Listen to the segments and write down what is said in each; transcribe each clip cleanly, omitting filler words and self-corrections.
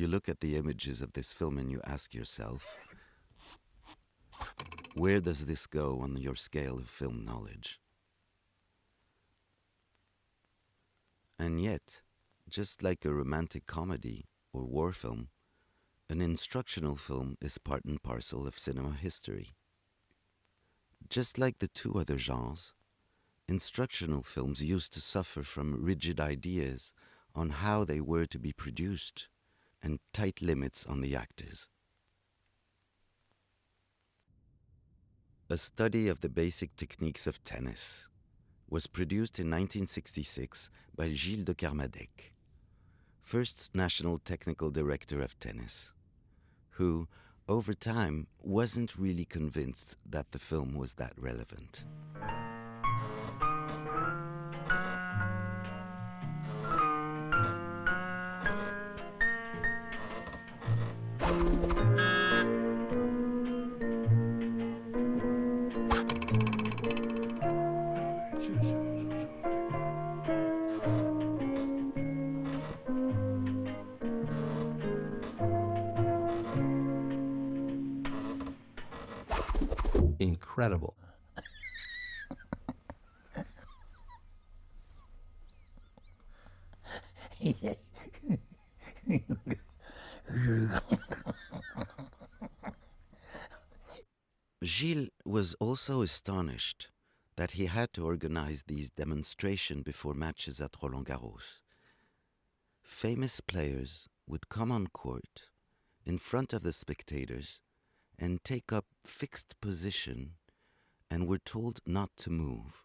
you look at the images of this film and you ask yourself, where does this go on your scale of film knowledge? And yet, just like a romantic comedy or war film, an instructional film is part and parcel of cinema history. Just like the two other genres, instructional films used to suffer from rigid ideas on how they were to be produced and tight limits on the actors. A study of the basic techniques of tennis was produced in 1966 by Gilles de Kermadec, first National Technical Director of Tennis, who, over time, wasn't really convinced that the film was that relevant. Incredible. Gilles was also astonished that he had to organize these demonstrations before matches at Roland Garros. Famous players would come on court in front of the spectators and take up fixed position and were told not to move.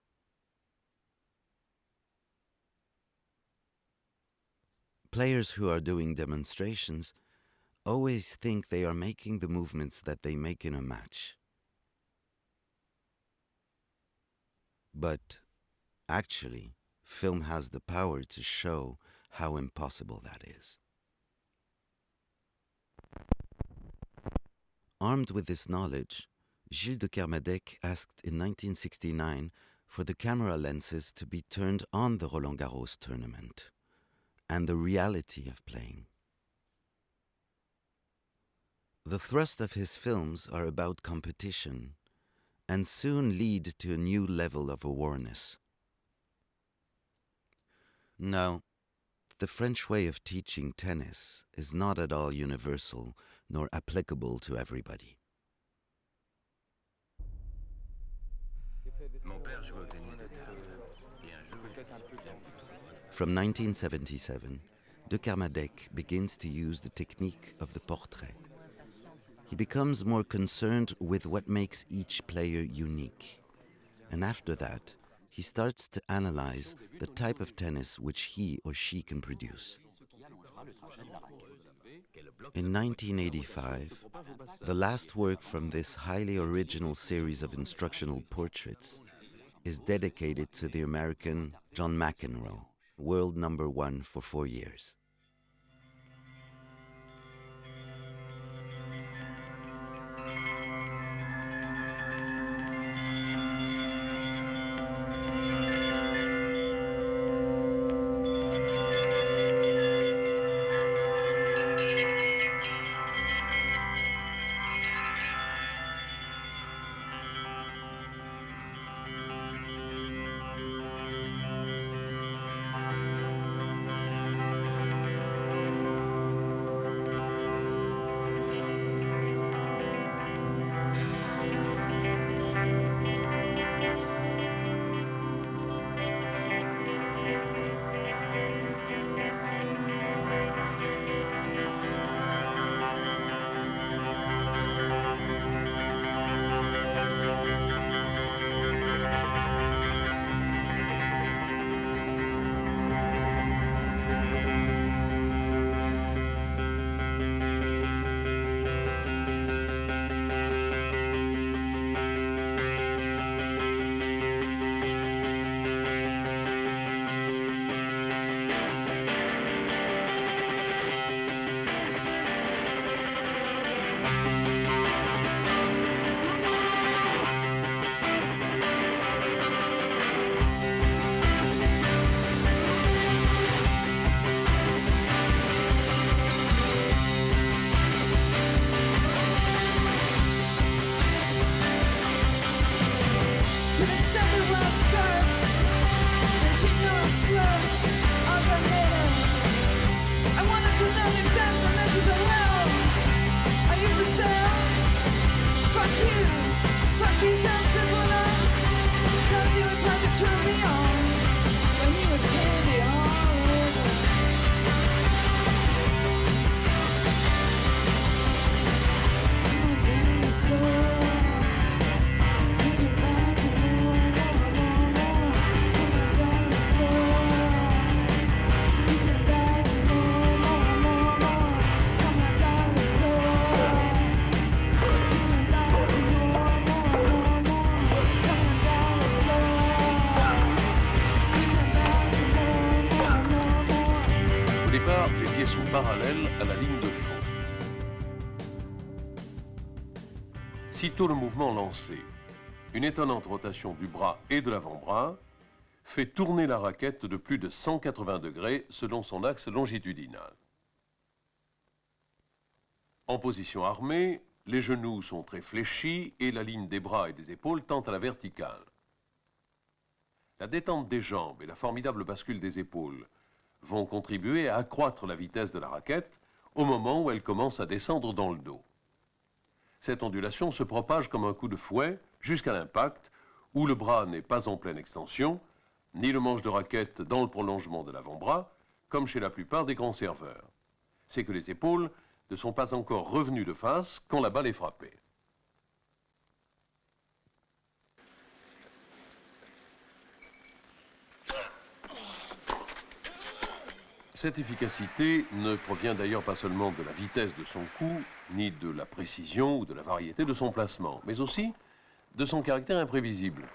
Players who are doing demonstrations always think they are making the movements that they make in a match. But actually, film has the power to show how impossible that is. Armed with this knowledge, Gilles de Kermadec asked in 1969 for the camera lenses to be turned on the Roland Garros tournament and the reality of playing. The thrust of his films are about competition and soon lead to a new level of awareness. Now, the French way of teaching tennis is not at all universal nor applicable to everybody. From 1977, de Kermadec begins to use the technique of the portrait. He becomes more concerned with what makes each player unique. And after that, he starts to analyze the type of tennis which he or she can produce. In 1985, the last work from this highly original series of instructional portraits is dedicated to the American John McEnroe, world number 1 for 4 years. Sitôt le mouvement lancé, une étonnante rotation du bras et de l'avant-bras fait tourner la raquette de plus de 180 degrés selon son axe longitudinal. En position armée, les genoux sont très fléchis et la ligne des bras et des épaules tend à la verticale. La détente des jambes et la formidable bascule des épaules vont contribuer à accroître la vitesse de la raquette au moment où elle commence à descendre dans le dos. Cette ondulation se propage comme un coup de fouet jusqu'à l'impact où le bras n'est pas en pleine extension, ni le manche de raquette dans le prolongement de l'avant-bras, comme chez la plupart des grands serveurs. C'est que les épaules ne sont pas encore revenues de face quand la balle est frappée. Cette efficacité ne provient d'ailleurs pas seulement de la vitesse de son coup, ni de la précision ou de la variété de son placement, mais aussi de son caractère imprévisible.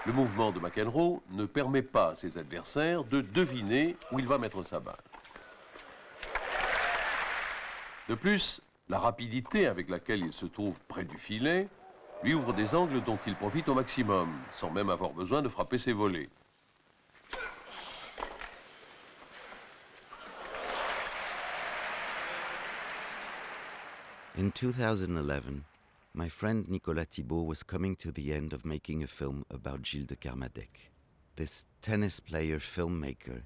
Le mouvement de McEnroe ne permet pas à ses adversaires de deviner où il va mettre sa balle. De plus, la rapidité avec laquelle il se trouve près du filet lui ouvre des angles dont il profite au maximum, sans même avoir besoin de frapper ses volets. In 2011, my friend Nicolas Thibault was coming to the end of making a film about Gilles de Kermadec. This tennis player filmmaker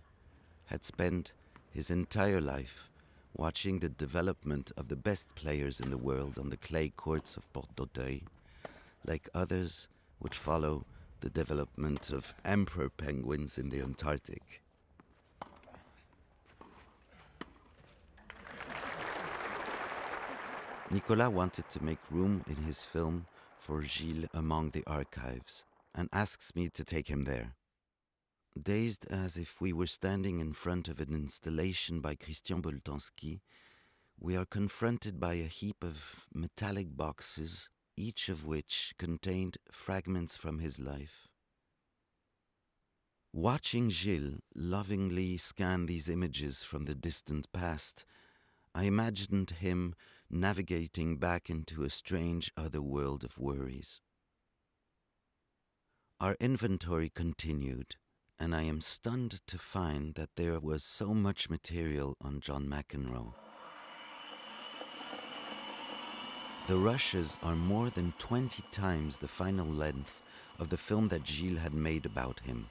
had spent his entire life watching the development of the best players in the world on the clay courts of Porte d'Auteuil, like others would follow the development of emperor penguins in the Antarctic. Nicolas wanted to make room in his film for Gilles among the archives and asks me to take him there. Dazed as if we were standing in front of an installation by Christian Boltanski, we are confronted by a heap of metallic boxes, each of which contained fragments from his life. Watching Gilles lovingly scan these images from the distant past, I imagined him navigating back into a strange other world of worries. Our inventory continued, and I am stunned to find that there was so much material on John McEnroe. The rushes are more than 20 times the final length of the film that Gilles had made about him.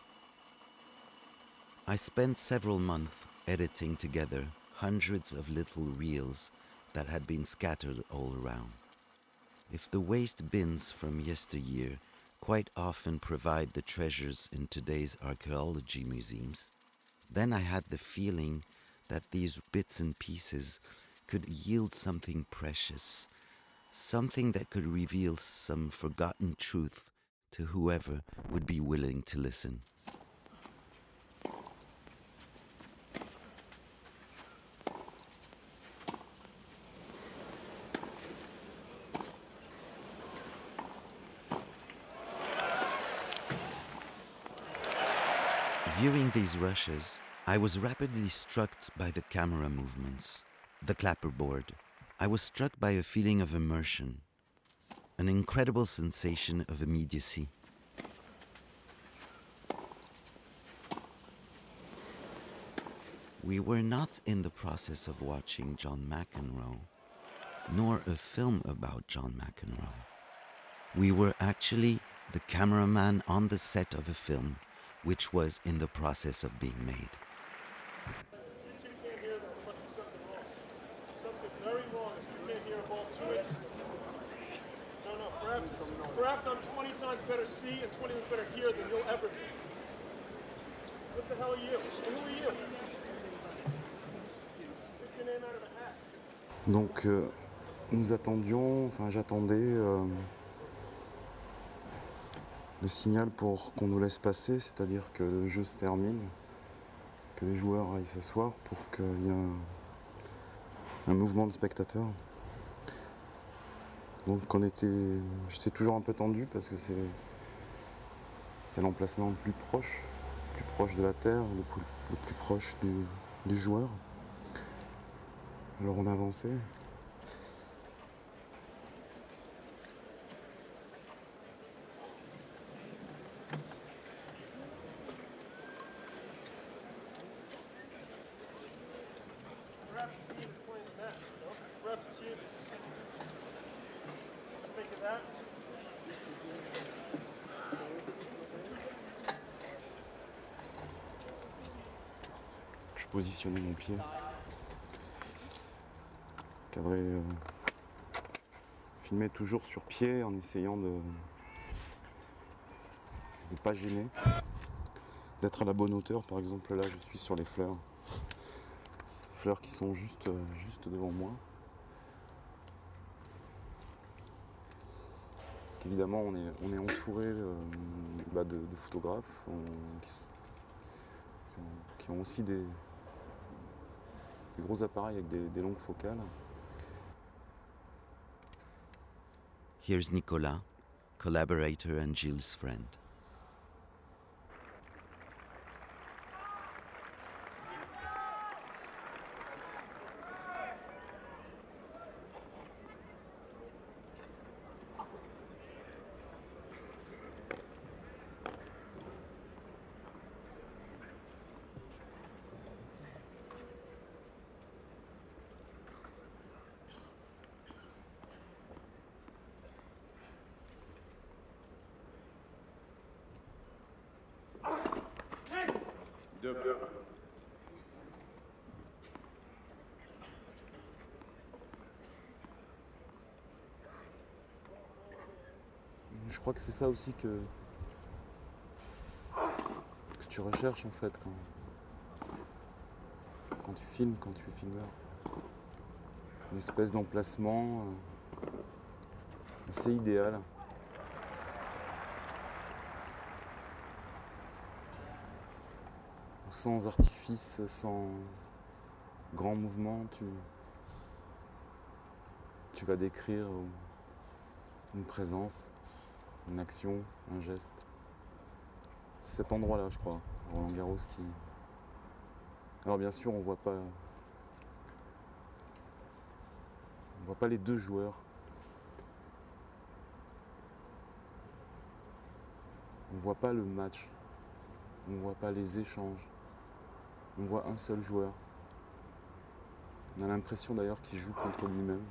I spent several months editing together hundreds of little reels that had been scattered all around. If the waste bins from yesteryear quite often provide the treasures in today's archaeology museums, then I had the feeling that these bits and pieces could yield something precious, something that could reveal some forgotten truth to whoever would be willing to listen. Viewing these rushes, I was rapidly struck by the camera movements, the clapperboard. I was struck by a feeling of immersion, an incredible sensation of immediacy. We were not in the process of watching John McEnroe, nor a film about John McEnroe. We were actually the cameraman on the set of a film which was in the process of being made. You two can't hear that. There must be something wrong. Something very wrong if you can't hear a ball 2 inches. No, perhaps I'm 20 times better see and 20 times better hear than you'll ever be. What the hell are you? And who are you? Pick your name out of a hat. Donc nous attendions, j'attendais le signal pour qu'on nous laisse passer, c'est-à-dire que le jeu se termine, que les joueurs aillent s'asseoir pour qu'il y ait un mouvement de spectateurs. Donc j'étais toujours un peu tendu parce que c'est l'emplacement le plus proche de la terre, le plus proche du joueur. Alors on avançait. that? Je positionnais mon pied. Cadrer, filmer toujours sur pied en essayant de ne pas gêner. D'être à la bonne hauteur, par exemple là je suis sur les fleurs. Fleurs qui sont juste devant moi. Parce qu'évidemment on est entouré de photographes qui ont aussi des gros appareils avec des longues focales. Here's Nicolas, collaborator and Gilles' friend. Je crois que c'est ça aussi que tu recherches en fait quand tu filmes, quand tu es filmeur. Une espèce d'emplacement assez idéal. Sans artifice, sans grand mouvement, tu vas décrire une présence, une action, un geste. C'est cet endroit-là, je crois, Roland Garros qui... Alors bien sûr, on voit pas les deux joueurs. On voit pas le match. On voit pas les échanges. On voit un seul joueur. On a l'impression d'ailleurs qu'il joue contre lui-même.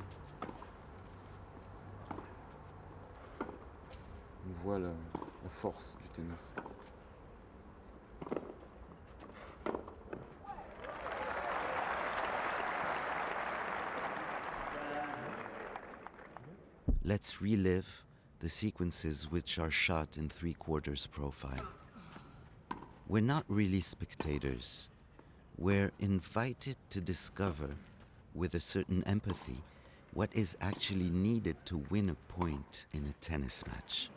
On voit la force du tennis. Let's relive the sequences which are shot in 3/4 profile. We're not really spectators. We're invited to discover, with a certain empathy, what is actually needed to win a point in a tennis match.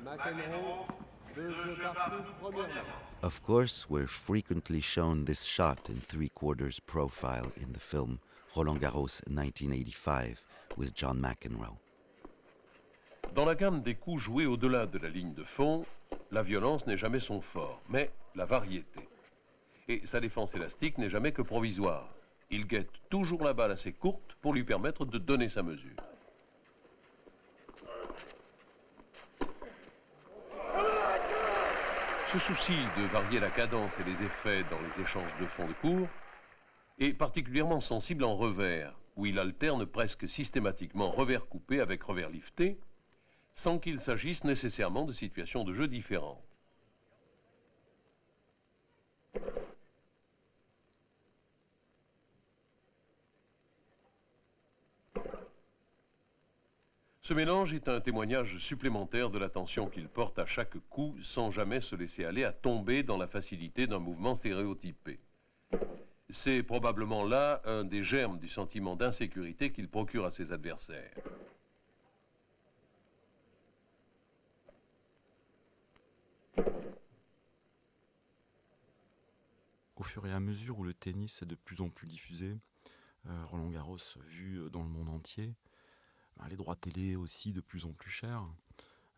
McEnroe, 2 jeux partout, premièrement. Of course, we're frequently shown this shot in 3/4 profile in the film Roland Garros 1985 with John McEnroe. Dans la gamme des coups joués au-delà de la ligne de fond, la violence n'est jamais son fort, mais la variété. Et sa défense élastique n'est jamais que provisoire. Il guette toujours la balle assez courte pour lui permettre de donner sa mesure. Ce souci de varier la cadence et les effets dans les échanges de fond de cours est particulièrement sensible en revers, où il alterne presque systématiquement revers coupé avec revers lifté, sans qu'il s'agisse nécessairement de situations de jeu différentes. Ce mélange est un témoignage supplémentaire de l'attention qu'il porte à chaque coup sans jamais se laisser aller à tomber dans la facilité d'un mouvement stéréotypé. C'est probablement là un des germes du sentiment d'insécurité qu'il procure à ses adversaires. Au fur et à mesure où le tennis est de plus en plus diffusé, Roland Garros vu dans le monde entier, les droits télé aussi de plus en plus chers,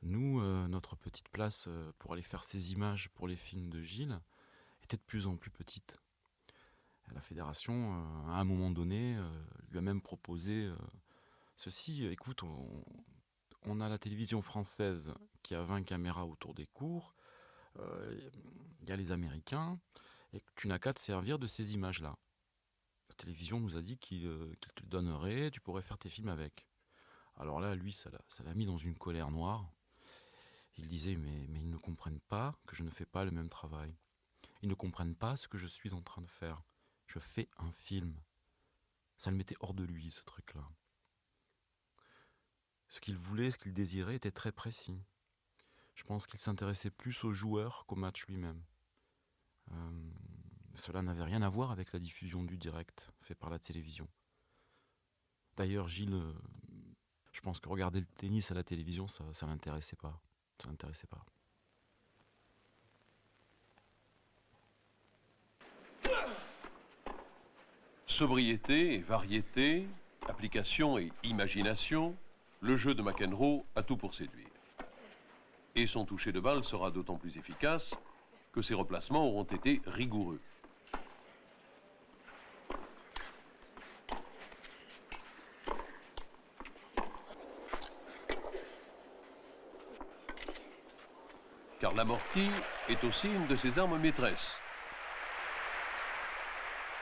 Nous, notre petite place pour aller faire ces images pour les films de Gilles était de plus en plus petite. La fédération, à un moment donné, lui a même proposé ceci. Écoute, on a la télévision française qui a 20 caméras autour des cours, il y a les Américains, et tu n'as qu'à te servir de ces images-là. La télévision nous a dit qu'il te le donnerait, tu pourrais faire tes films avec. Alors là, lui, ça l'a mis dans une colère noire. Il disait, mais ils ne comprennent pas que je ne fais pas le même travail. Ils ne comprennent pas ce que je suis en train de faire. Je fais un film. Ça le mettait hors de lui, ce truc-là. Ce qu'il voulait, ce qu'il désirait était très précis. Je pense qu'il s'intéressait plus au joueur qu'au match lui-même. Cela n'avait rien à voir avec la diffusion du direct fait par la télévision. D'ailleurs, Gilles, je pense que regarder le tennis à la télévision, ça l'intéressait pas. Ça l'intéressait pas. Sobriété et variété, application et imagination, le jeu de McEnroe a tout pour séduire. Et son toucher de balle sera d'autant plus efficace que ses replacements auront été rigoureux. Car l'amorti est aussi une de ses armes maîtresses.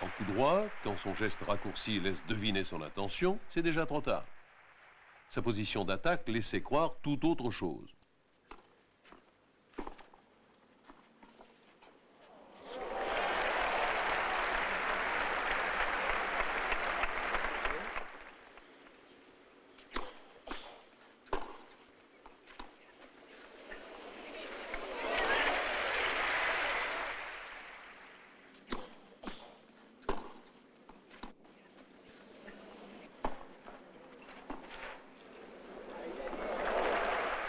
En coup droit, quand son geste raccourci laisse deviner son intention, c'est déjà trop tard. Sa position d'attaque laissait croire tout autre chose.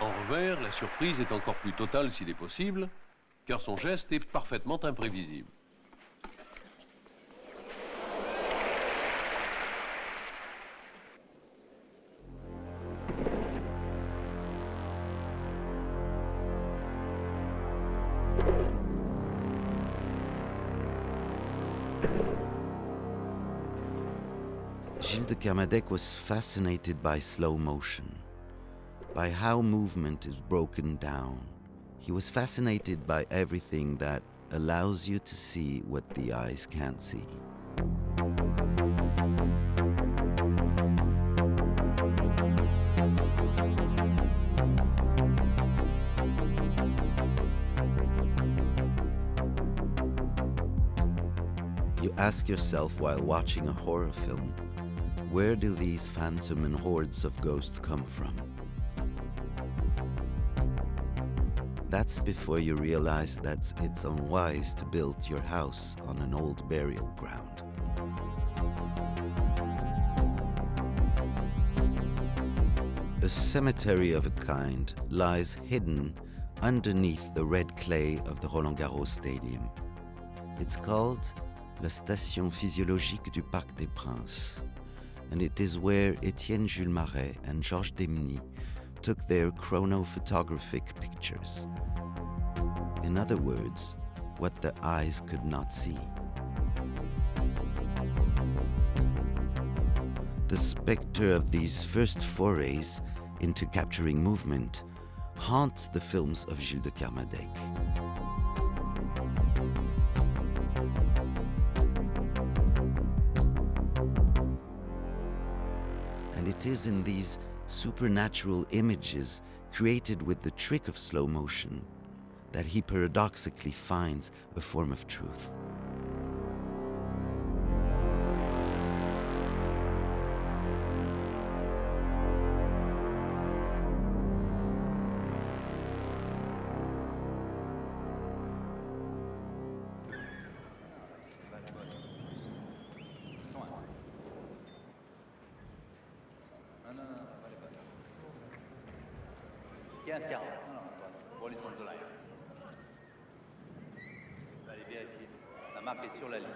En revers, la surprise est encore plus totale s'il est possible, car son geste est parfaitement imprévisible. Gilles de Kermadec was fascinated by slow motion, by how movement is broken down. He was fascinated by everything that allows you to see what the eyes can't see. You ask yourself while watching a horror film, where do these phantom and hordes of ghosts come from? That's before you realize that it's unwise to build your house on an old burial ground. A cemetery of a kind lies hidden underneath the red clay of the Roland-Garros Stadium. It's called la Station Physiologique du Parc des Princes, and it is where Étienne Jules Marais and Georges Demny took their chronophotographic pictures. In other words, what the eyes could not see. The specter of these first forays into capturing movement haunts the films of Gilles de Kermadec. And it is in these supernatural images created with the trick of slow motion that he paradoxically finds a form of truth. Allez vérifier. La marque est sur la ligne.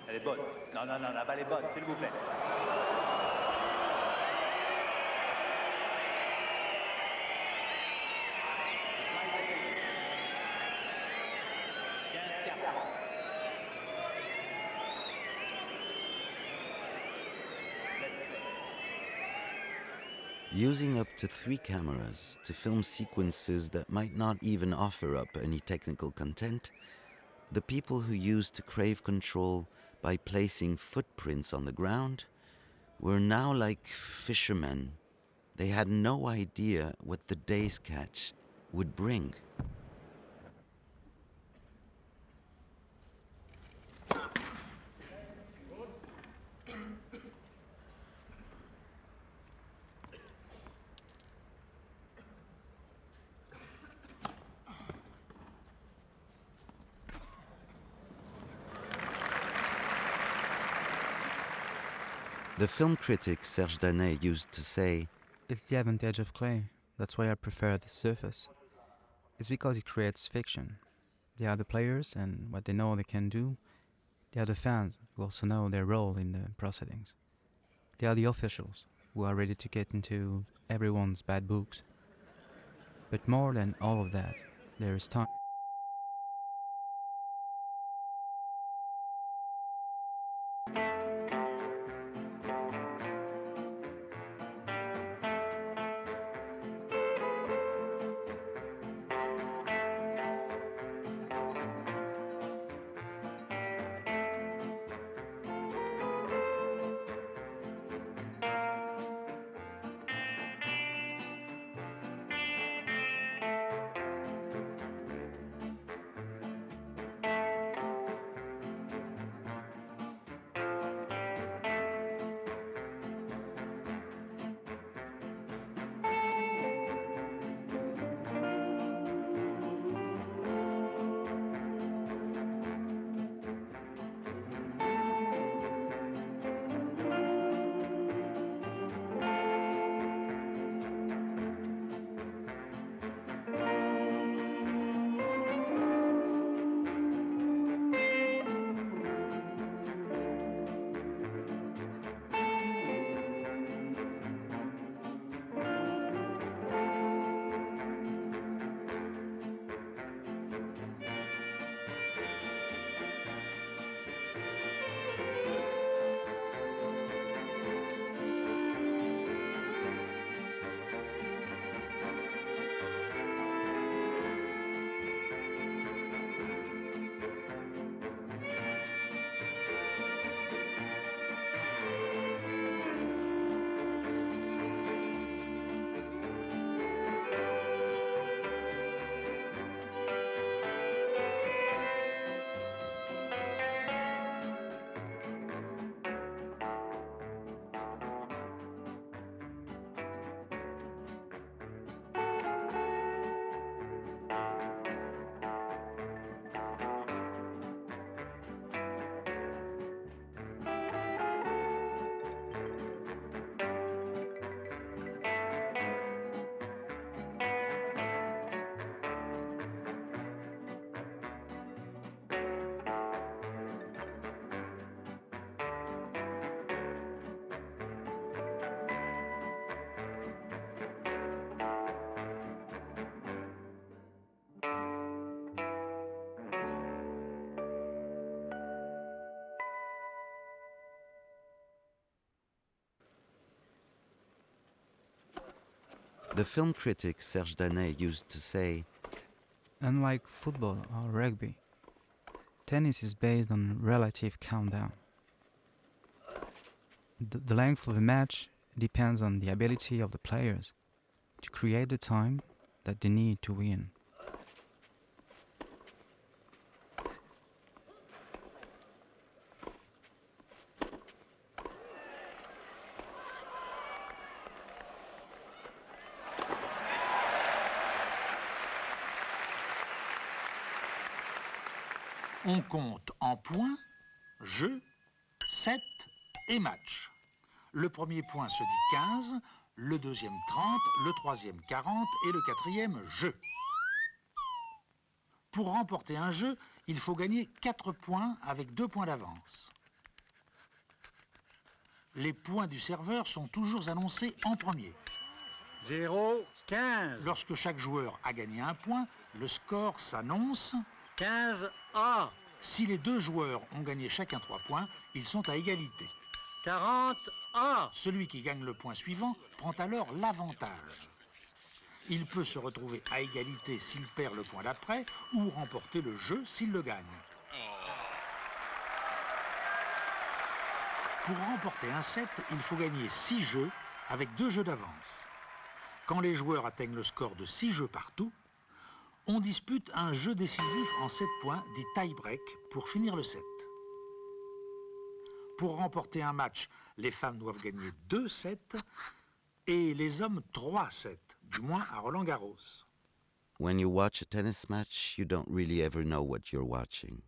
Elle est bonne. Non, non, non, la balle est bonne, s'il vous plaît. Using up to 3 cameras to film sequences that might not even offer up any technical content, the people who used to crave control by placing footprints on the ground were now like fishermen. They had no idea what the day's catch would bring. The film critic Serge Danet used to say, It's the advantage of clay. That's why I prefer the surface. It's because it creates fiction. They are the players and what they know they can do. They are the fans who also know their role in the proceedings. They are the officials who are ready to get into everyone's bad books. But more than all of that, there is time. the film critic Serge Danet used to say, Unlike football or rugby, tennis is based on relative countdown. The length of the match depends on the ability of the players to create the time that they need to win. On compte en points, jeu, set et match. Le premier point se dit 15, le deuxième 30, le troisième 40 et le quatrième jeu. Pour remporter un jeu, il faut gagner 4 points avec 2 points d'avance. Les points du serveur sont toujours annoncés en premier. 0, 15. Lorsque chaque joueur a gagné un point, le score s'annonce. 15 A. Si les deux joueurs ont gagné chacun 3 points, ils sont à égalité. 41. Celui qui gagne le point suivant prend alors l'avantage. Il peut se retrouver à égalité s'il perd le point d'après ou remporter le jeu s'il le gagne. Pour remporter un set, il faut gagner 6 jeux avec 2 jeux d'avance. Quand les joueurs atteignent le score de 6 jeux partout, on dispute un jeu décisif en 7 points, dit tie-break, pour finir le set. Pour remporter un match, les femmes doivent gagner 2 sets et les hommes 3 sets, du moins à Roland-Garros. When you watch a tennis match, you don't really ever know what you're watching.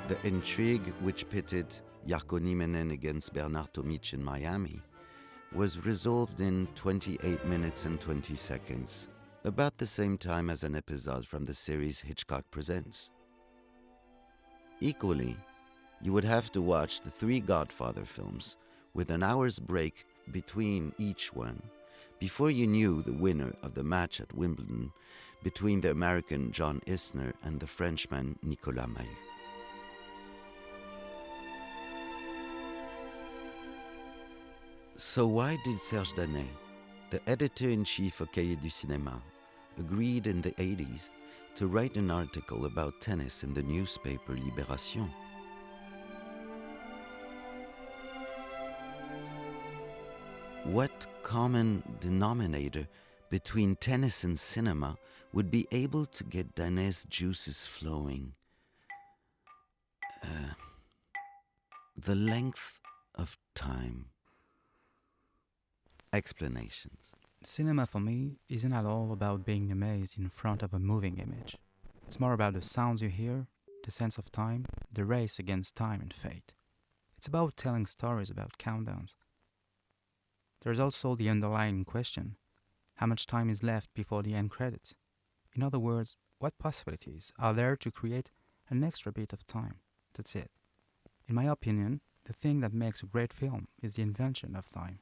The intrigue which pitted Jarkko Nieminen against Bernard Tomic in Miami was resolved in 28 minutes and 20 seconds, about the same time as an episode from the series Hitchcock Presents. Equally, you would have to watch the 3 Godfather films with an hour's break between each one before you knew the winner of the match at Wimbledon between the American John Isner and the Frenchman Nicolas Mahut. So why did Serge Danet, the editor-in-chief of Cahiers du Cinéma, agreed in the 80s to write an article about tennis in the newspaper Libération? What common denominator between tennis and cinema would be able to get Danet's juices flowing? The length of time. Explanations. Cinema for me isn't at all about being amazed in front of a moving image. It's more about the sounds you hear, the sense of time, the race against time and fate. It's about telling stories about countdowns. There's also the underlying question: how much time is left before the end credits? In other words, what possibilities are there to create an extra bit of time? That's it. In my opinion, the thing that makes a great film is the invention of time.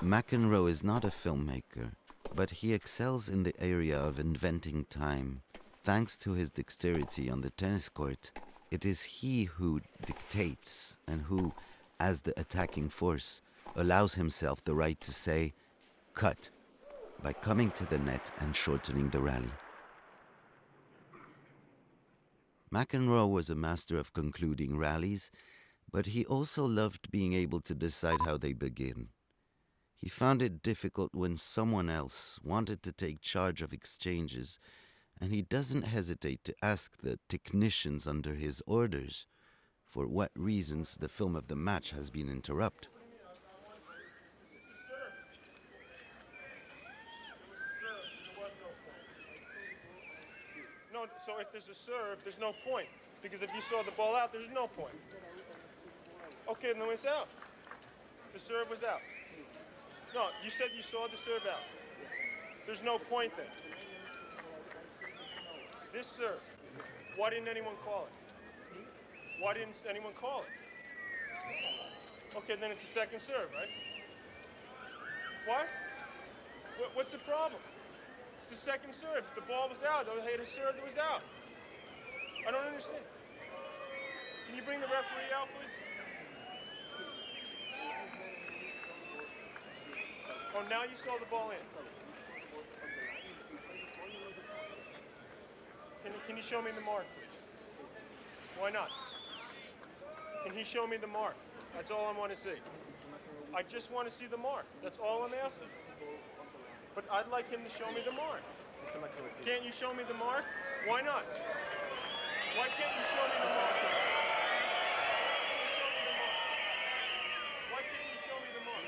McEnroe is not a filmmaker, but he excels in the area of inventing time. Thanks to his dexterity on the tennis court, it is he who dictates and who, as the attacking force, allows himself the right to say, "cut," by coming to the net and shortening the rally. McEnroe was a master of concluding rallies, but he also loved being able to decide how they begin. He found it difficult when someone else wanted to take charge of exchanges, and he doesn't hesitate to ask the technicians under his orders for what reasons the film of the match has been interrupted. No, so if there's a serve, there's no point. Because if you saw the ball out, there's no point. Okay, then it's out. The serve was out. No, you said you saw the serve out. There's no point then. This serve, why didn't anyone call it? Why didn't anyone call it? Okay, then it's a second serve, right? What? What's the problem? It's a second serve. If the ball was out, they had a serve that was out. I don't understand. Can you bring the referee out, please? Oh, now you saw the ball in. Can you show me the mark, please? Why not? Can he show me the mark? That's all I want to see. I just want to see the mark. That's all I'm asking. But I'd like him to show me the mark. Can't you show me the mark? Why not? Why can't you show me the mark? Why can't you show me the mark?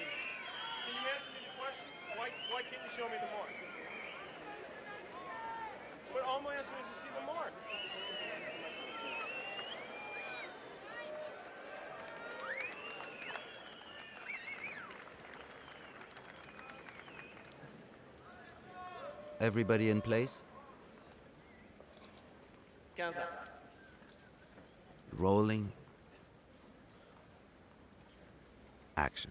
Can you answer me the question? Why can't you show me the mark? But all I'm asking is to see the mark. Everybody in place? 15 ans. Rolling. Action.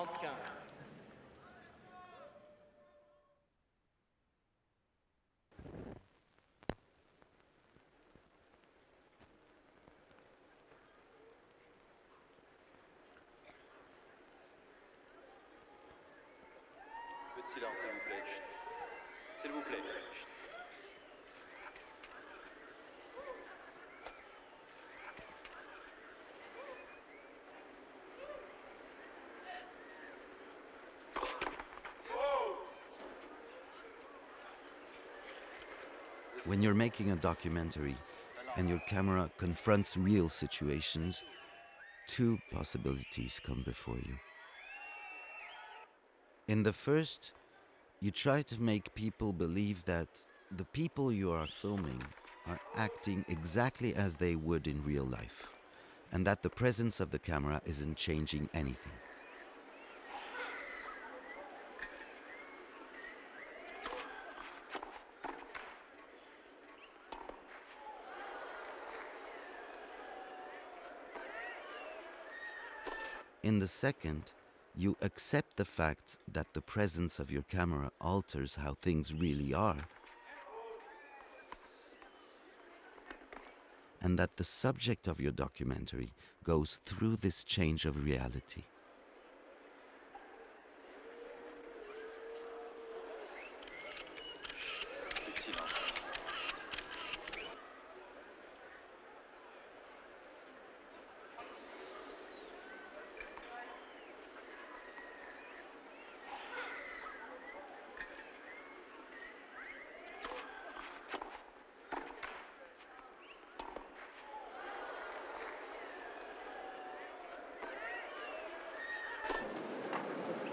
30-15. Peu de silence, s'il vous plaît. S'il vous plaît. When you're making a documentary and your camera confronts real situations, two possibilities come before you. In the first, you try to make people believe that the people you are filming are acting exactly as they would in real life, and that the presence of the camera isn't changing anything. In the second, you accept the fact that the presence of your camera alters how things really are, and that the subject of your documentary goes through this change of reality. Peu de silence.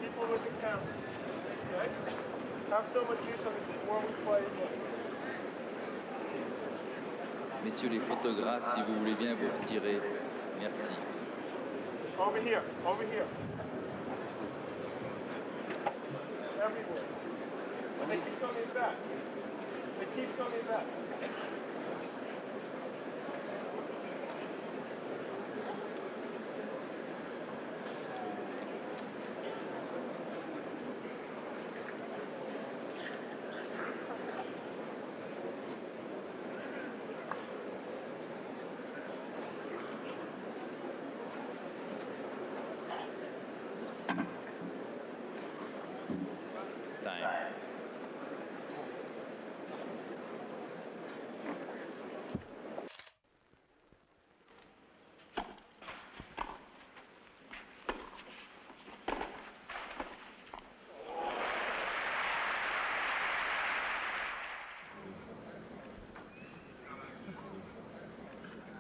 People with the cameras, okay? Have someone do something before we play again. Messieurs les photographes, si vous voulez bien vous retirer. Merci. Over here, over here. Everywhere. And they keep coming back. They keep coming back. Time.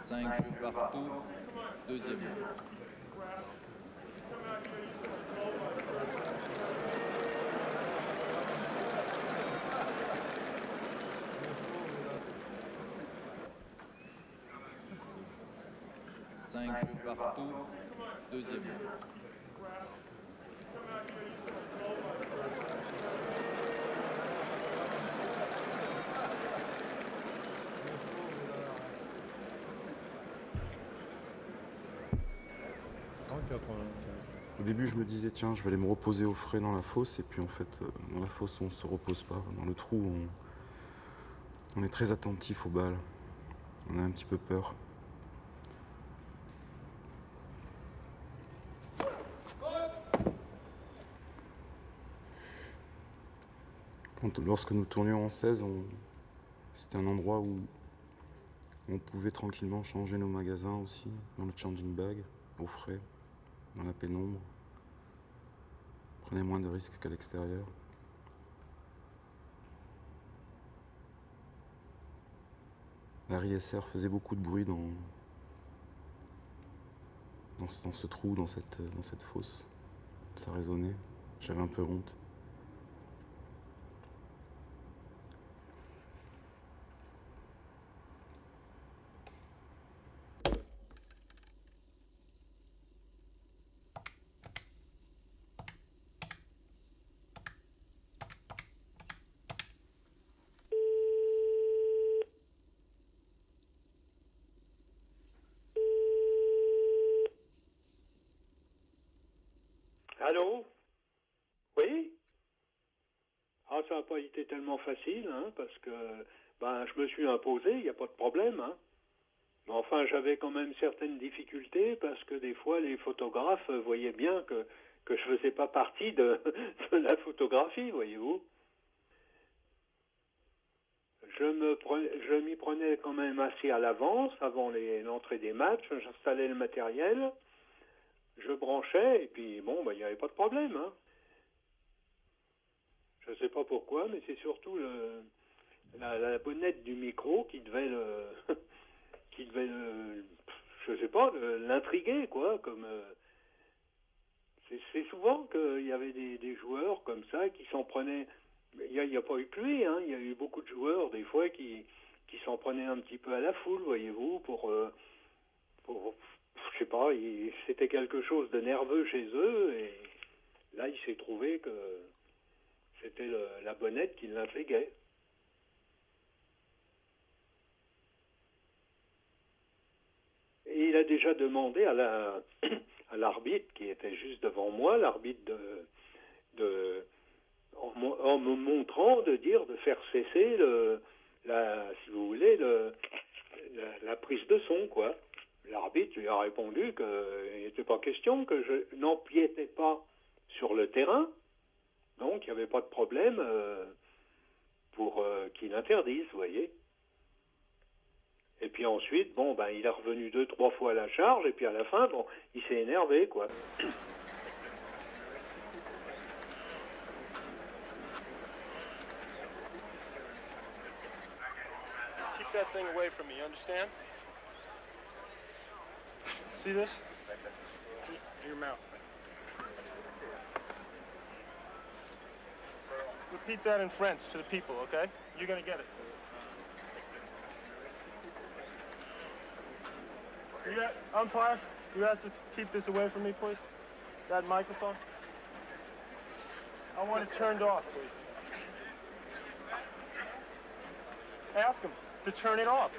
Cinq jeux partout. Deuxième. Come out here, you such a goal line. Cinq jeux partout. Deuxième. Come out here, you such a goal line. Au début, je me disais, tiens, je vais aller me reposer au frais dans la fosse. Et puis, en fait, dans la fosse, on ne se repose pas. Dans le trou, on est très attentif aux balles. On a un petit peu peur. Lorsque nous tournions en 16, c'était un endroit où on pouvait tranquillement changer nos magasins aussi, dans le changing bag, au frais, dans la pénombre. On prenait moins de risques qu'à l'extérieur. La RISR faisait beaucoup de bruit dans ce trou, dans cette fosse. Ça résonnait. J'avais un peu honte. Allô? ça n'a pas été tellement facile, hein, parce que je me suis imposé, il n'y a pas de problème. Hein. Mais enfin, j'avais quand même certaines difficultés, parce que des fois, les photographes voyaient bien que je ne faisais pas partie de la photographie, voyez-vous. Je m'y prenais quand même assez à l'avance, avant l'entrée des matchs. J'installais le matériel, je branchais, et puis bon, il n'y avait pas de problème. Hein. Je ne sais pas pourquoi, mais c'est surtout la bonnette du micro qui devait je sais pas, l'intriguer, quoi. Comme c'est souvent qu'il y avait des joueurs comme ça qui s'en prenaient. Il y a pas eu que lui, hein. Il y a eu beaucoup de joueurs des fois qui s'en prenaient un petit peu à la foule, voyez-vous, pour je sais pas, c'était quelque chose de nerveux chez eux, et là il s'est trouvé que c'était la bonnette qui l'intriguait. Et il a déjà demandé à l'arbitre qui était juste devant moi, l'arbitre en me montrant de faire cesser si vous voulez, la prise de son, quoi. L'arbitre lui a répondu qu'il n'était pas question que je n'empiétais pas sur le terrain, donc il n'y avait pas de problème pour qu'il interdise, vous voyez. Et puis ensuite, il est revenu 2-3 fois à la charge, et puis à la fin, il s'est énervé, quoi. Keep that thing away from me, you understand? See this? In your mouth. Repeat that in French to the people, okay? You're gonna get it. Umpire, you have to keep this away from me, please. That microphone. I want it turned off, please. Ask him to turn it off.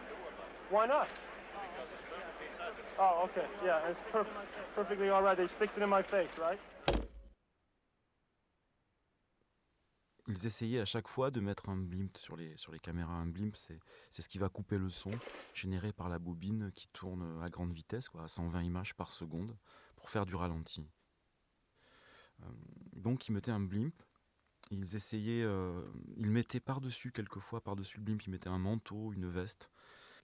Why not? Oh, okay. Yeah, it's perfectly all right. They sticks it in my face, right? Ils essayaient à chaque fois de mettre un blimp sur les caméras. Un blimp, c'est ce qui va couper le son généré par la bobine qui tourne à grande vitesse, à 120 images par seconde, pour faire du ralenti. Donc ils mettaient un blimp, ils essayaient, ils mettaient par-dessus, quelquefois par-dessus le blimp, ils mettaient un manteau, une veste,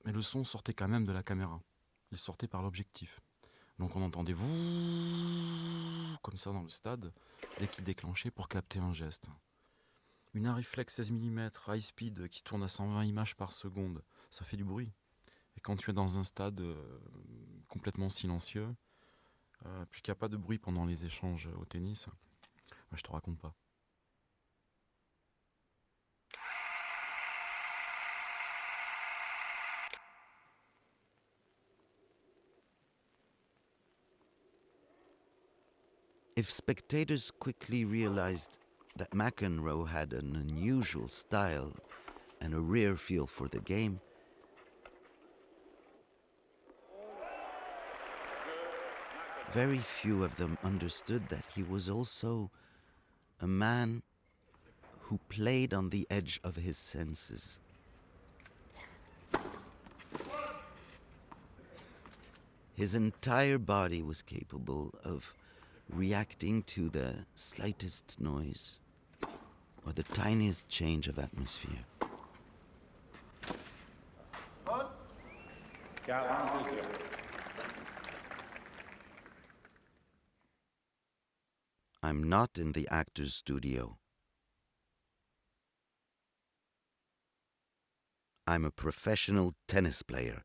mais le son sortait quand même de la caméra. Il sortait par l'objectif. Donc on entendait vous comme ça dans le stade, dès qu'il déclenchait pour capter un geste. Une Arriflex 16 mm high speed qui tourne à 120 images par seconde, ça fait du bruit. Et quand tu es dans un stade complètement silencieux, puisqu'il n'y a pas de bruit pendant les échanges au tennis, je te raconte pas. If spectators quickly realized that McEnroe had an unusual style and a rare feel for the game, very few of them understood that he was also a man who played on the edge of his senses. His entire body was capable of reacting to the slightest noise or the tiniest change of atmosphere. I'm not in the actor's studio. I'm a professional tennis player.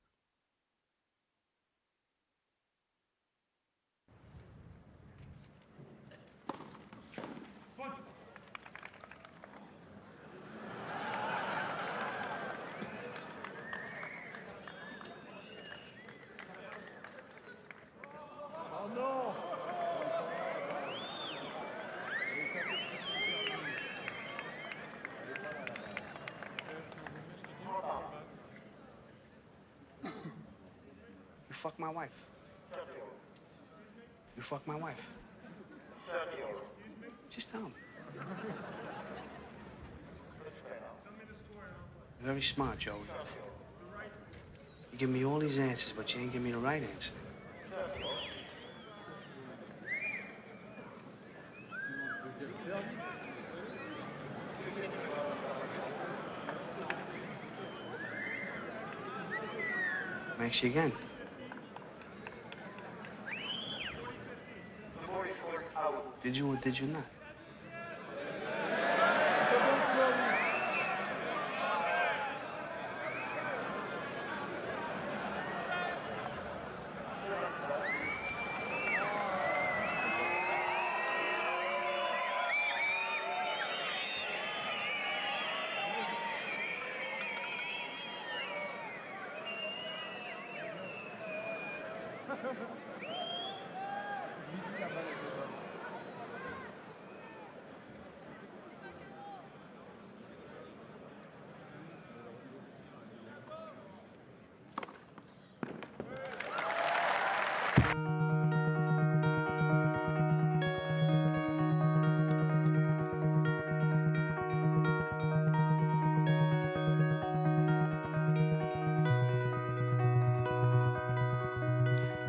You fuck my wife. You fuck my wife. Just tell me. Very smart, Joey. You give me all these answers, but you ain't give me the right answer. Thanks you again. Did you or did you not?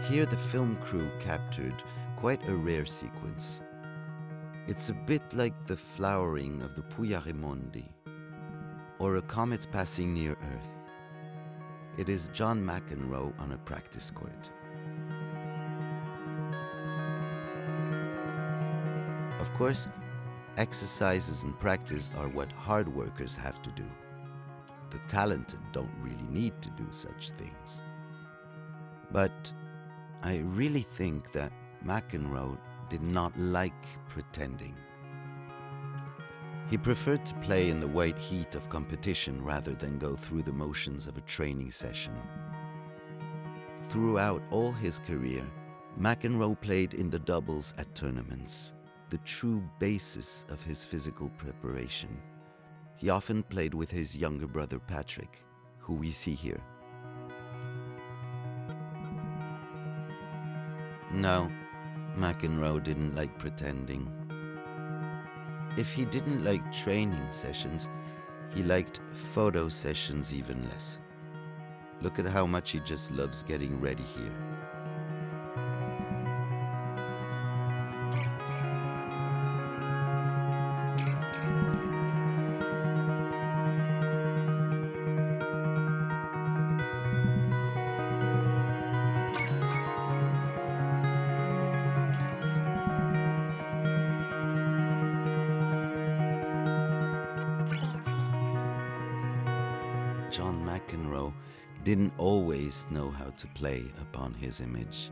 Here the film crew captured quite a rare sequence. It's a bit like the flowering of the Pujaremondi, or a comet passing near Earth. It is John McEnroe on a practice court. Of course, exercises and practice are what hard workers have to do. The talented don't really need to do such things. But I really think that McEnroe did not like pretending. He preferred to play in the white heat of competition rather than go through the motions of a training session. Throughout all his career, McEnroe played in the doubles at tournaments, the true basis of his physical preparation. He often played with his younger brother Patrick, who we see here. No, McEnroe didn't like pretending. If he didn't like training sessions, he liked photo sessions even less. Look at how much he just loves getting ready here. John McEnroe didn't always know how to play upon his image.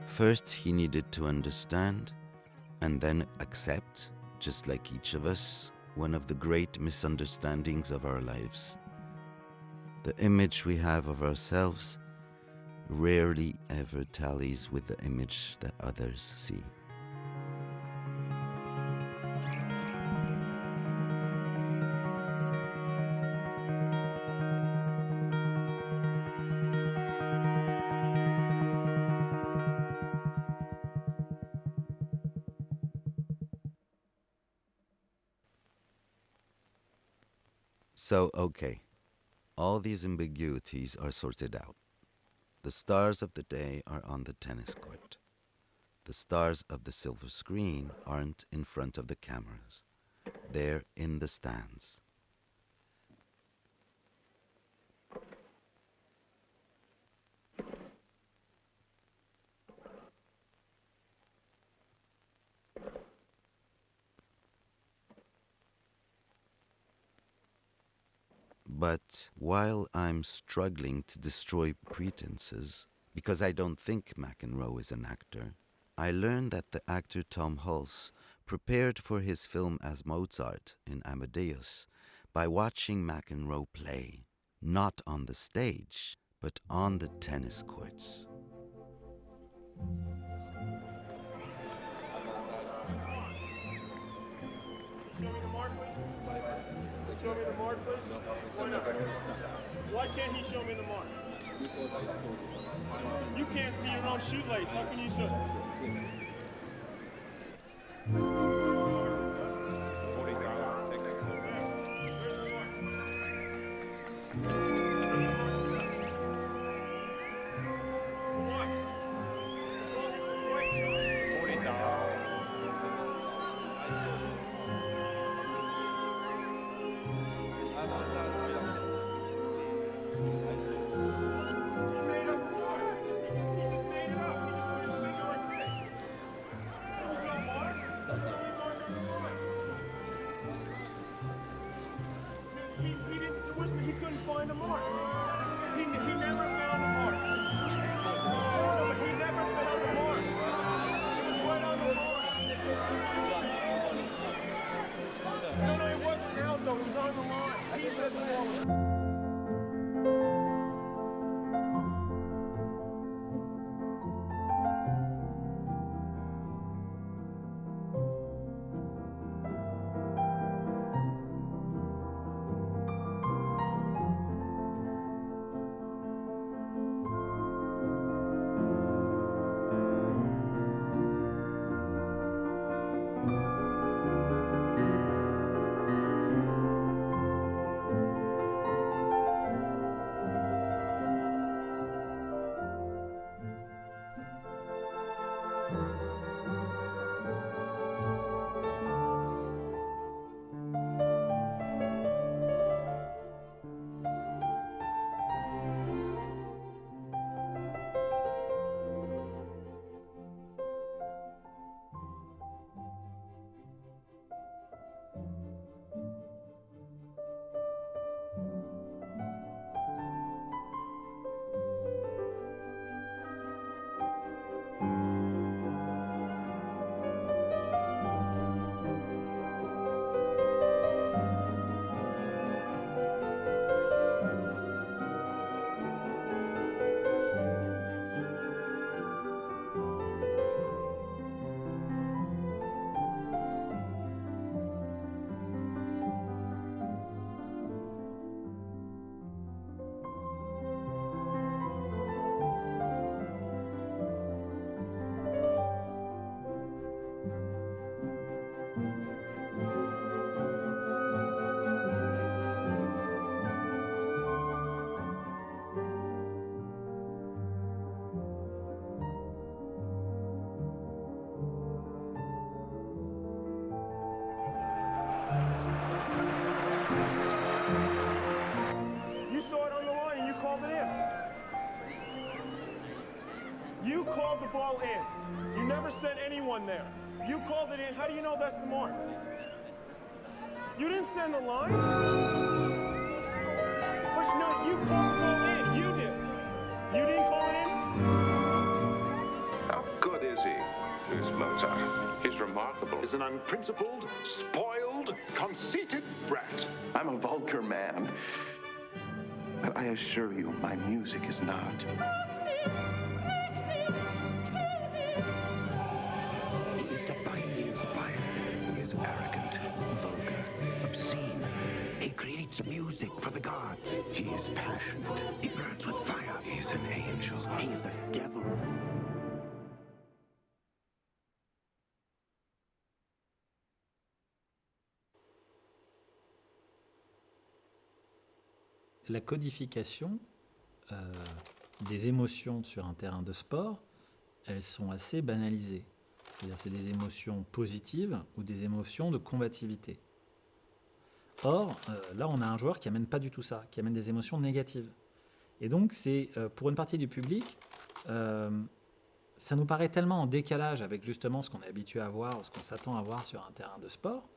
First, he needed to understand and then accept, just like each of us, one of the great misunderstandings of our lives. The image we have of ourselves rarely ever tallies with the image that others see. So, okay, all these ambiguities are sorted out. The stars of the day are on the tennis court. The stars of the silver screen aren't in front of the cameras. They're in the stands. But while I'm struggling to destroy pretenses, because I don't think McEnroe is an actor, I learned that the actor Tom Hulse prepared for his film as Mozart in Amadeus by watching McEnroe play, not on the stage, but on the tennis courts. Show me the mark, please. Show me the mark, please. Why not? Why can't he show me the mark? You can't see your own shoelace. How can you show? 45 seconds. find the mark. He never found the mark. No, but he never found the mark. It was right on the line. No, it wasn't out though. It was on the line. He said the ball was. You saw it on the line and you called it in. You called the ball in. You never sent anyone there. You called it in. How do you know that's the mark? You didn't send the line? But no, you called the ball in. You did. You didn't call it in? How good is he, this Mozart? He's remarkable. He's an unprincipled, spoiled, conceited brat. I'm a vulgar man. But I assure you, my music is not. He is divinely inspired. He is arrogant, vulgar, obscene. He creates music for the gods. He is passionate. He burns with fire. He is an angel. He is a devil. La codification des émotions sur un terrain de sport, elles sont assez banalisées. C'est-à-dire c'est des émotions positives ou des émotions de combativité. Or, là, on a un joueur qui amène pas du tout ça, qui amène des émotions négatives. Et donc, c'est pour une partie du public, ça nous paraît tellement en décalage avec justement ce qu'on est habitué à voir, ou ce qu'on s'attend à voir sur un terrain de sport,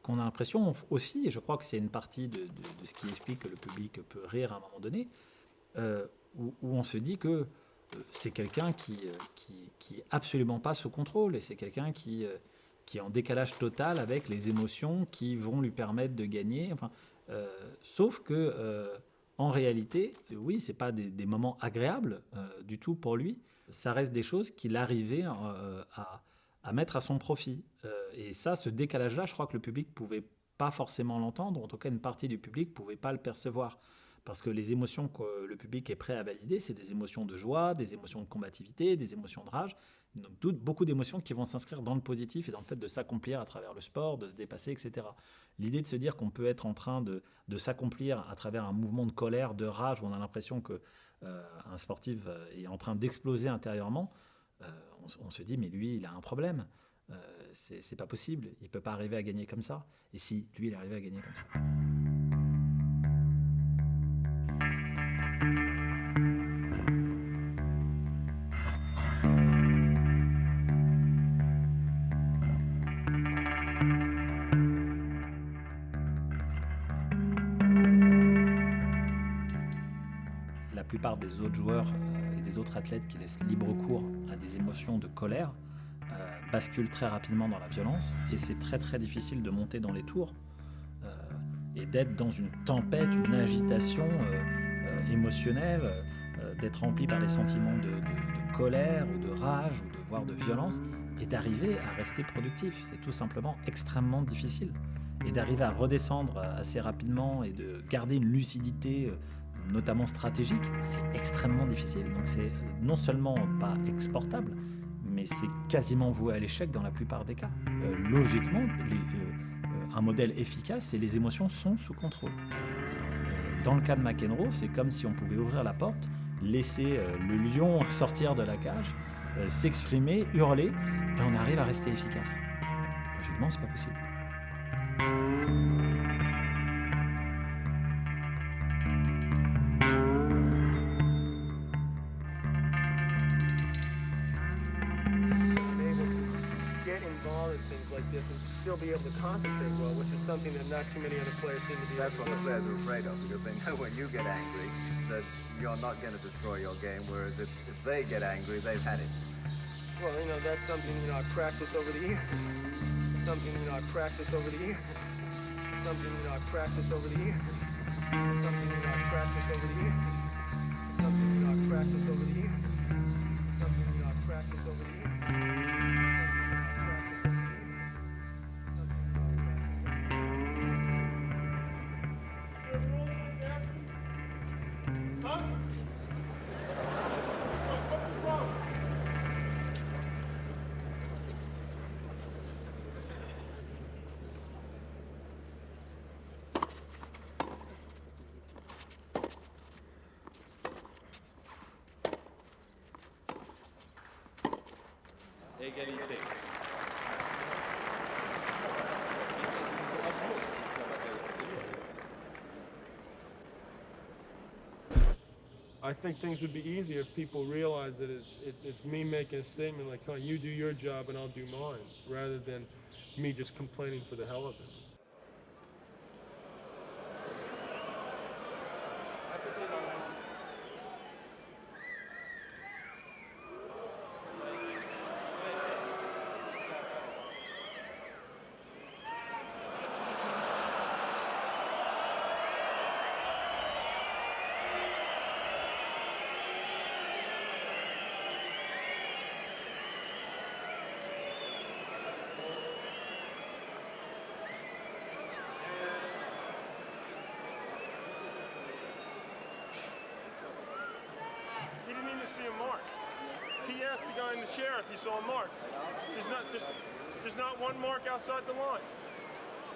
qu'on a l'impression aussi, et je crois que c'est une partie de ce qui explique que le public peut rire à un moment donné, où on se dit que c'est quelqu'un qui est absolument pas sous contrôle, et c'est quelqu'un qui est en décalage total avec les émotions qui vont lui permettre de gagner. Enfin, sauf que, en réalité, oui, c'est pas des moments agréables du tout pour lui. Ça reste des choses qu'il arrivait à mettre à son profit. Et ça, ce décalage-là, je crois que le public pouvait pas forcément l'entendre, ou en tout cas une partie du public pouvait pas le percevoir. Parce que les émotions que le public est prêt à valider, c'est des émotions de joie, des émotions de combativité, des émotions de rage. Donc beaucoup d'émotions qui vont s'inscrire dans le positif et dans le fait de s'accomplir à travers le sport, de se dépasser, etc. L'idée de se dire qu'on peut être en train de s'accomplir à travers un mouvement de colère, de rage, où on a l'impression qu'un sportif est en train d'exploser intérieurement, on se dit mais lui, il a un problème. C'est pas possible, il peut pas arriver à gagner comme ça. Et si, lui, il est arrivé à gagner comme ça. plupart des autres joueurs et des autres athlètes qui laissent libre cours à des émotions de colère basculent très rapidement dans la violence, et c'est très très difficile de monter dans les tours et d'être dans une tempête, une agitation émotionnelle, d'être rempli par les sentiments de colère ou de rage ou voire de violence, et d'arriver à rester productif. C'est tout simplement extrêmement difficile. Et d'arriver à redescendre assez rapidement et de garder une lucidité, notamment stratégique, c'est extrêmement difficile. Donc c'est non seulement pas exportable, mais c'est quasiment voué à l'échec dans la plupart des cas. Logiquement, un modèle efficace, c'est les émotions sont sous contrôle. Dans le cas de McEnroe, c'est comme si on pouvait ouvrir la porte, laisser le lion sortir de la cage, s'exprimer, hurler, et on arrive à rester efficace. Logiquement, c'est pas possible. Like this and still be able to concentrate well, which is something that not too many other players seem to be able to do. That's what the players are afraid of, because they know when you get angry that you're not going to destroy your game, whereas if they get angry, they've had it. Well, that's something, I practice over the years. Something, I practice over the years. Something, I practice over the years. Something, I practice over the years. Something, I practice over the years. Something, I practice over the years. Égalité. I think things would be easier if people realize that it's me making a statement like, "Huh, you do your job and I'll do mine," rather than me just complaining for the hell of it. He didn't even see a mark. He asked the guy in the chair if he saw a mark. There's not one mark outside the line.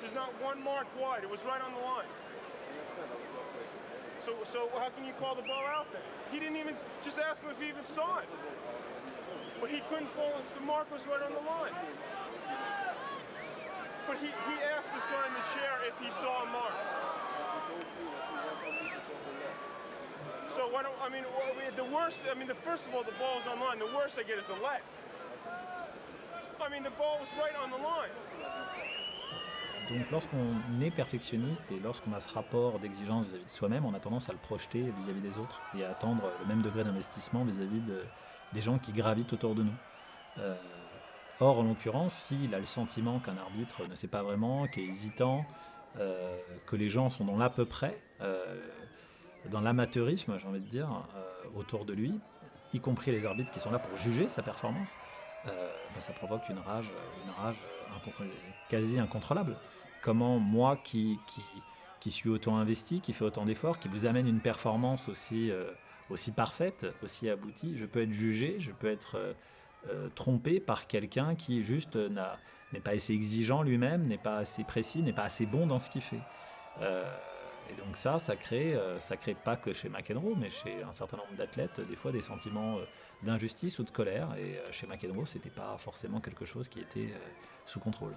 There's not one mark wide. It was right on the line. So how can you call the ball out then? He didn't even just ask him if he even saw it. But he couldn't fall. The mark was right on the line. But he asked this guy in the chair if he saw a mark. So why don't, the worst, first of all, the ball's on line. The worst I get is a let. The ball was right on the line. Donc lorsqu'on est perfectionniste et lorsqu'on a ce rapport d'exigence vis-à-vis de soi-même, on a tendance à le projeter vis-à-vis des autres et à attendre le même degré d'investissement vis-à-vis des gens qui gravitent autour de nous. Or, en l'occurrence, s'il a le sentiment qu'un arbitre ne sait pas vraiment, qui est hésitant, que les gens sont dans l'à peu près, dans l'amateurisme, j'ai envie de dire, autour de lui, y compris les arbitres qui sont là pour juger sa performance, ça provoque une rage quasi incontrôlable. Comment moi qui suis autant investi, qui fait autant d'efforts, qui vous amène une performance aussi parfaite, aussi aboutie, je peux être jugé, je peux être trompé par quelqu'un qui juste n'est pas assez exigeant lui-même, n'est pas assez précis, n'est pas assez bon dans ce qu'il fait. Et donc ça crée pas que chez McEnroe, mais chez un certain nombre d'athlètes, des fois des sentiments d'injustice ou de colère. Et chez McEnroe, c'était pas forcément quelque chose qui était sous contrôle.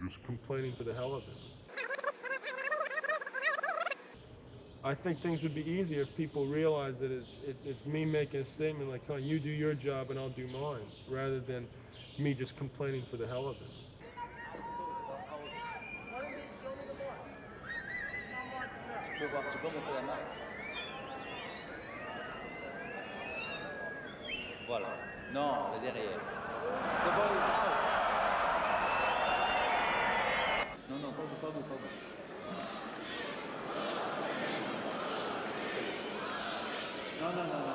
just complaining for the hell of it. I think things would be easier if people realize that it's me making a statement like, oh, you do your job and I'll do mine, rather than me just complaining for the hell of it. Tu peux montrer la marque. Voilà. Non, là derrière. C'est bon, les achats. Non, non, pas vous, pas vous, pas vous. Non, non, non, non.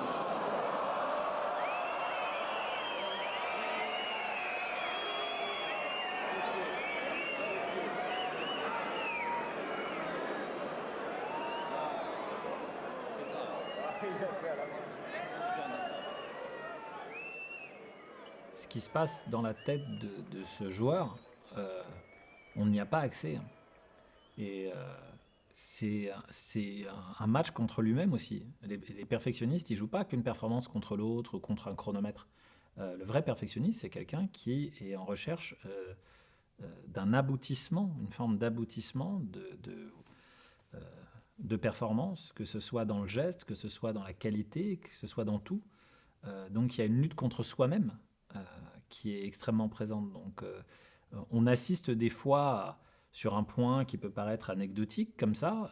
Ce qui se passe dans la tête de ce joueur, on n'y a pas accès. Hein. Et c'est un match contre lui-même aussi. Les perfectionnistes, ils jouent pas qu'une performance contre l'autre ou contre un chronomètre. Le vrai perfectionniste, c'est quelqu'un qui est en recherche d'un aboutissement, une forme d'aboutissement de performance, que ce soit dans le geste, que ce soit dans la qualité, que ce soit dans tout. Donc il y a une lutte contre soi-même qui est extrêmement présente. Donc on assiste des fois sur un point qui peut paraître anecdotique comme ça,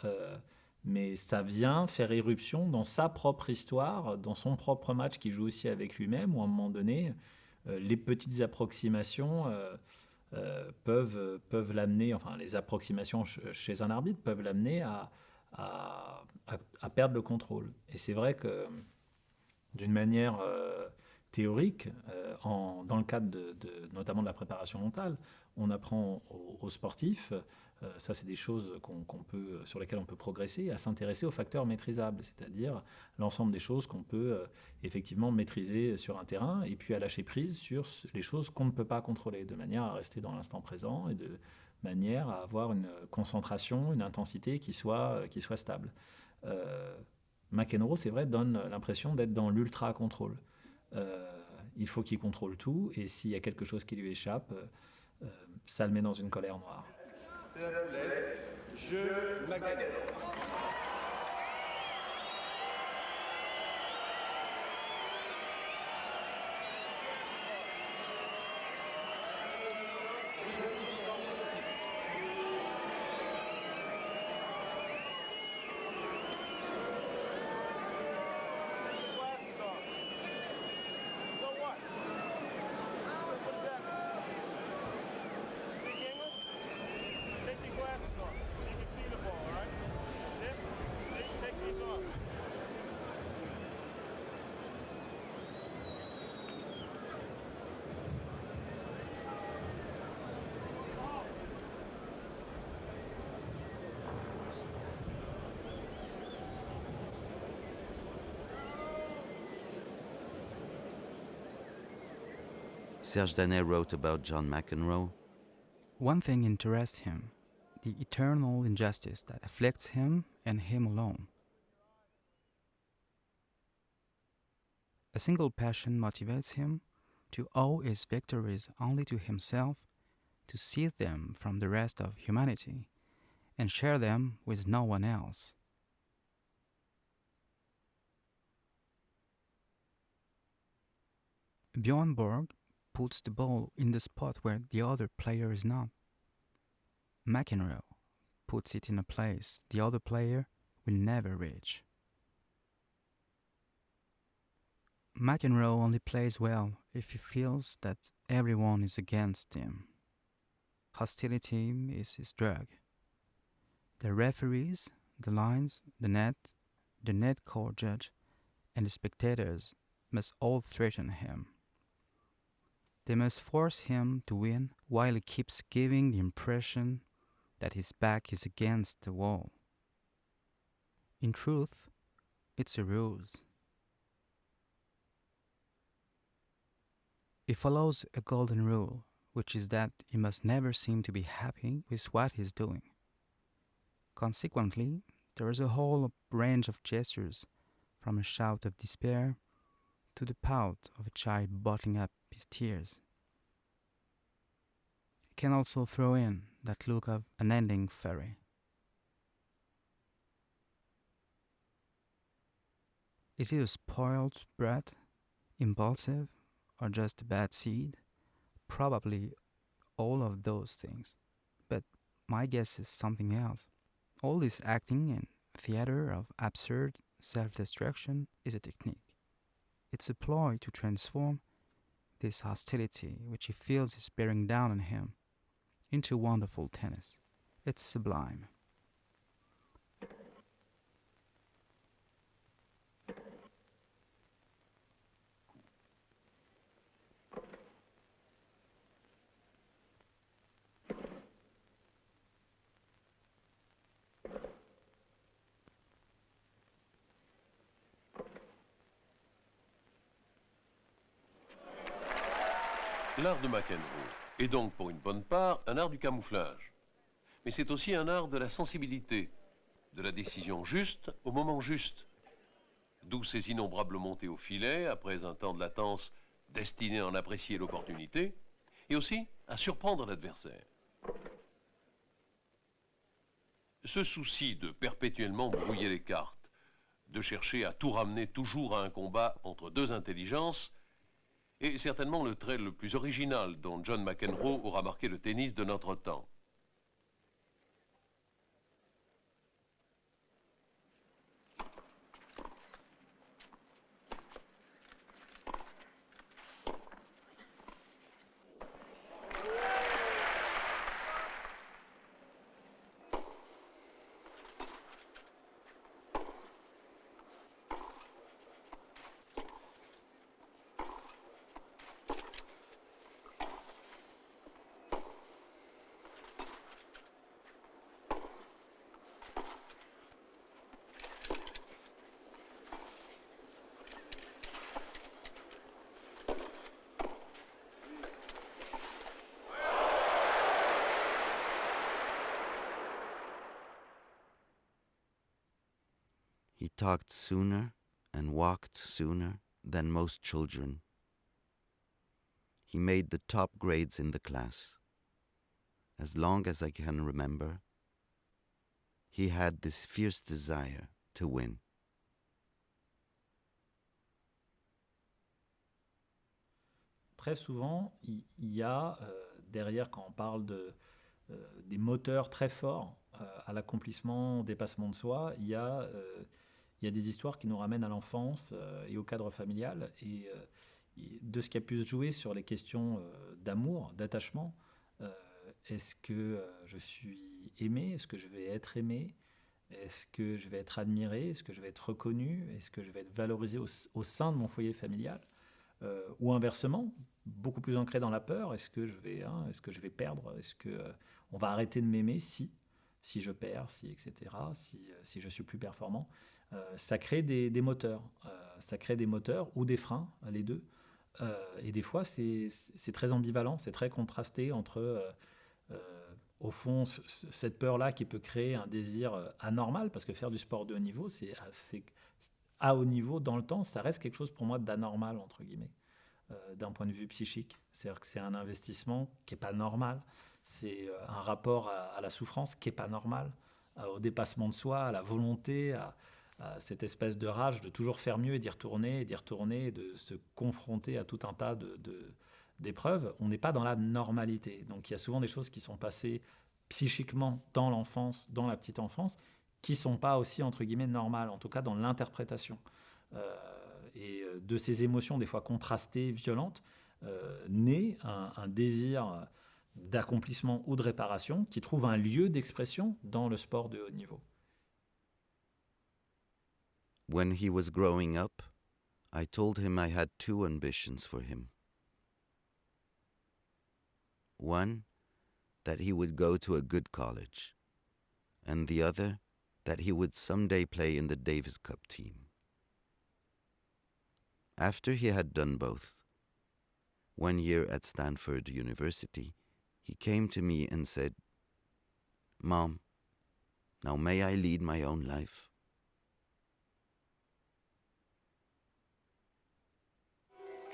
mais ça vient faire éruption dans sa propre histoire, dans son propre match qu'il joue aussi avec lui-même, où à un moment donné, les petites approximations peuvent l'amener, enfin les approximations chez un arbitre peuvent l'amener à perdre le contrôle. Et c'est vrai que d'une manière théorique, dans le cadre notamment de la préparation mentale, on apprend aux sportifs, ça c'est des choses sur lesquelles on peut progresser, à s'intéresser aux facteurs maîtrisables, c'est-à-dire l'ensemble des choses qu'on peut effectivement maîtriser sur un terrain, et puis à lâcher prise sur les choses qu'on ne peut pas contrôler, de manière à rester dans l'instant présent et de manière à avoir une concentration, une intensité qui soit stable. McEnroe, c'est vrai, donne l'impression d'être dans l'ultra-contrôle. Il faut qu'il contrôle tout, et s'il y a quelque chose qui lui échappe, ça le met dans une colère noire. Je McEnroe. Serge Danet wrote about John McEnroe. One thing interests him, the eternal injustice that afflicts him and him alone. A single passion motivates him to owe his victories only to himself, to seize them from the rest of humanity, and share them with no one else. Bjorn Borg puts the ball in the spot where the other player is not. McEnroe puts it in a place the other player will never reach. McEnroe only plays well if he feels that everyone is against him. Hostility is his drug. The referees, the lines, the net court judge, and the spectators must all threaten him. They must force him to win while he keeps giving the impression that his back is against the wall. In truth, it's a ruse. He follows a golden rule, which is that he must never seem to be happy with what he's doing. Consequently, there is a whole range of gestures, from a shout of despair to the pout of a child bottling up his tears. can also throw in that look of an ending fairy. Is he a spoiled brat, impulsive, or just a bad seed? Probably all of those things. But my guess is something else. All this acting and theater of absurd self-destruction is a technique. It's a ploy to transform this hostility, which he feels is bearing down on him, into wonderful tennis. It's sublime. L'art de McEnroe est donc pour une bonne part un art du camouflage. Mais c'est aussi un art de la sensibilité, de la décision juste au moment juste. D'où ces innombrables montées au filet après un temps de latence destiné à en apprécier l'opportunité et aussi à surprendre l'adversaire. Ce souci de perpétuellement brouiller les cartes, de chercher à tout ramener toujours à un combat entre deux intelligences, est certainement le trait le plus original dont John McEnroe aura marqué le tennis de notre temps. He talked sooner and walked sooner than most children. He made the top grades in the class. As long as I can remember, he had this fierce desire to win. Très souvent, il y a derrière, quand on parle des moteurs très forts à l'accomplissement, au dépassement de soi, il y a des histoires qui nous ramènent à l'enfance et au cadre familial, et de ce qui a pu se jouer sur les questions d'amour, d'attachement. Est-ce que je suis aimé? Est-ce que je vais être aimé? Est-ce que je vais être admiré? Est-ce que je vais être reconnu? Est-ce que je vais être valorisé au sein de mon foyer familial? Ou inversement, beaucoup plus ancré dans la peur, est-ce que je vais perdre? Est-ce que on va arrêter de m'aimer si je perds, etc., si je suis plus performant? Ça crée des moteurs. Ça crée des moteurs ou des freins, les deux. Et des fois, c'est très ambivalent, c'est très contrasté entre, au fond, cette peur-là qui peut créer un désir anormal, parce que faire du sport de haut niveau, c'est assez à haut niveau dans le temps, ça reste quelque chose pour moi d'anormal, entre guillemets, d'un point de vue psychique. C'est-à-dire que c'est un investissement qui n'est pas normal, c'est un rapport à la souffrance qui n'est pas normal, au dépassement de soi, à la volonté, à cette espèce de rage de toujours faire mieux et d'y retourner, et de se confronter à tout un tas d'épreuves. On n'est pas dans la normalité. Donc il y a souvent des choses qui sont passées psychiquement dans l'enfance, dans la petite enfance, qui ne sont pas aussi, entre guillemets, normales, en tout cas dans l'interprétation. Et de ces émotions, des fois contrastées, violentes, naît un désir d'accomplissement ou de réparation qui trouve un lieu d'expression dans le sport de haut niveau. When he was growing up, I told him I had two ambitions for him. One, that he would go to a good college, and the other, that he would someday play in the Davis Cup team. After he had done both, 1 year at Stanford University, he came to me and said, "Mom, now may I lead my own life?"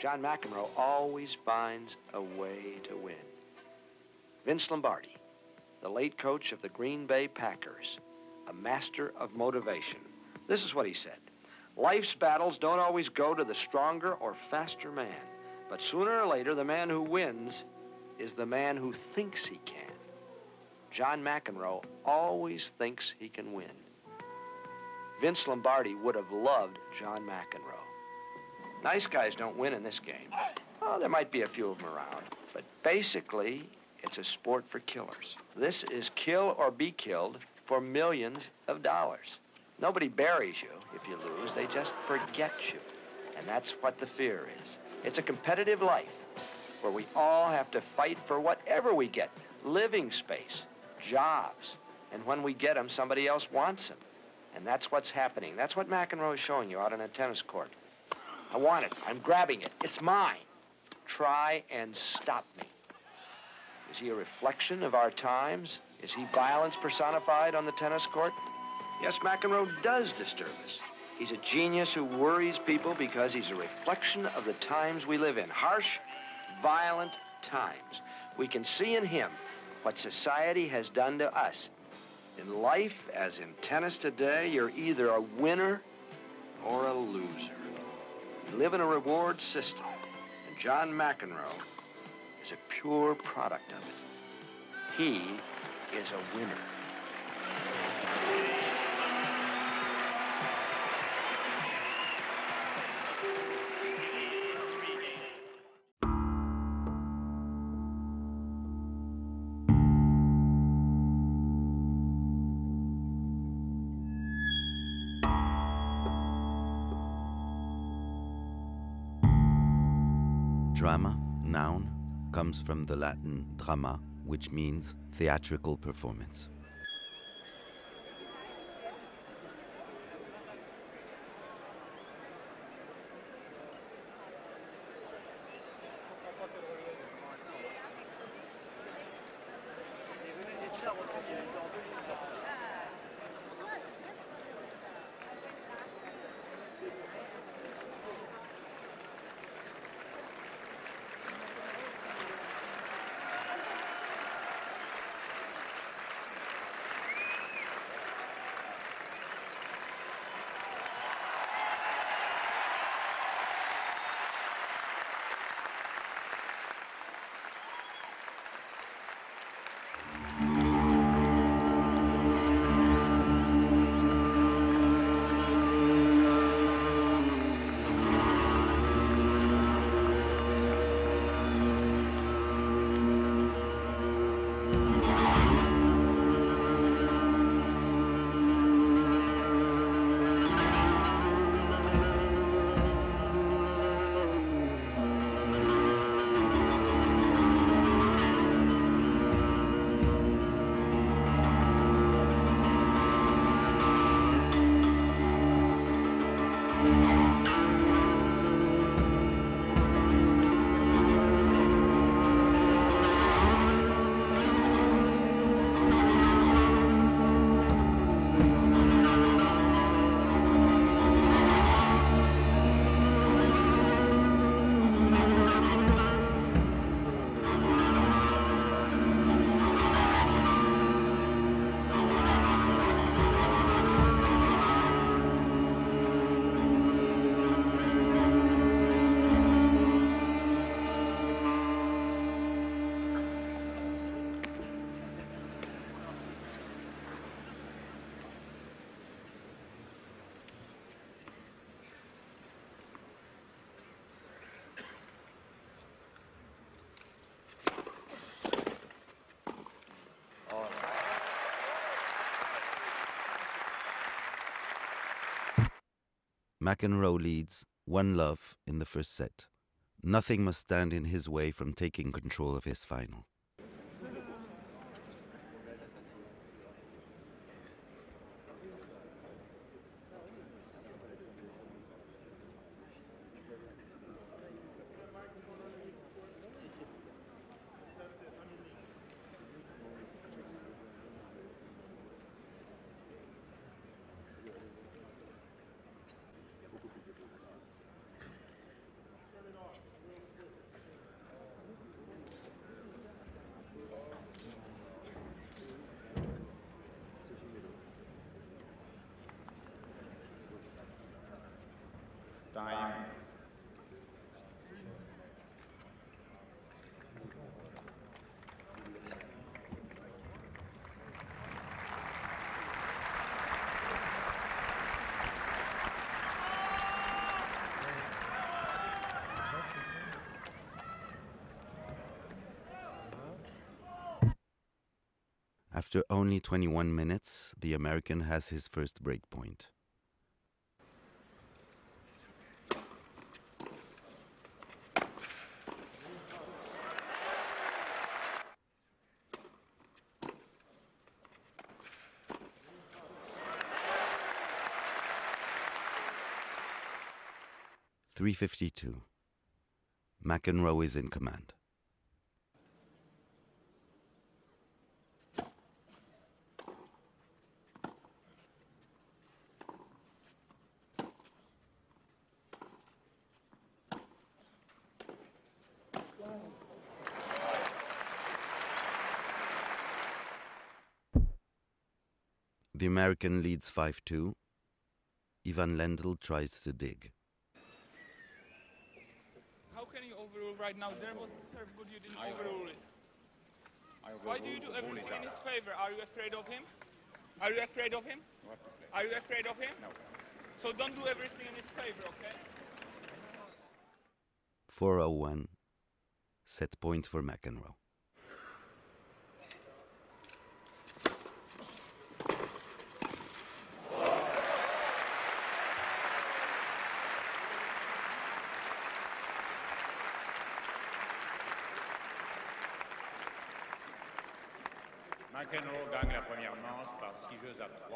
John McEnroe always finds a way to win. Vince Lombardi, the late coach of the Green Bay Packers, a master of motivation. This is what he said. Life's battles don't always go to the stronger or faster man, but sooner or later, the man who wins is the man who thinks he can. John McEnroe always thinks he can win. Vince Lombardi would have loved John McEnroe. Nice guys don't win in this game. Oh, there might be a few of them around, but basically, it's a sport for killers. This is kill or be killed for millions of dollars. Nobody buries you if you lose. They just forget you. And that's what the fear is. It's a competitive life where we all have to fight for whatever we get. Living space, jobs. And when we get them, somebody else wants them. And that's what's happening. That's what McEnroe is showing you out on a tennis court. I want it. I'm grabbing it. It's mine. Try and stop me. Is he a reflection of our times? Is he violence personified on the tennis court? Yes, McEnroe does disturb us. He's a genius who worries people because he's a reflection of the times we live in. Harsh, violent times. We can see in him what society has done to us. In life, as in tennis today, you're either a winner or a loser. We live in a reward system, and John McEnroe is a pure product of it. He is a winner. Drama, noun, comes from the Latin drama, which means theatrical performance. McEnroe leads 1-0 in the first set. Nothing must stand in his way from taking control of his final. After only 21 minutes, the American has his first break point. .352. McEnroe is in command. The American leads 5-2. Ivan Lendl tries to dig. How can you overrule right now? There was a serve, but you didn't overrule it. Why do you do everything in his favor? Are you afraid of him? Are you afraid of him? Are you afraid of him? No. So don't do everything in his favor, okay? 4-0-1. Set point for McEnroe.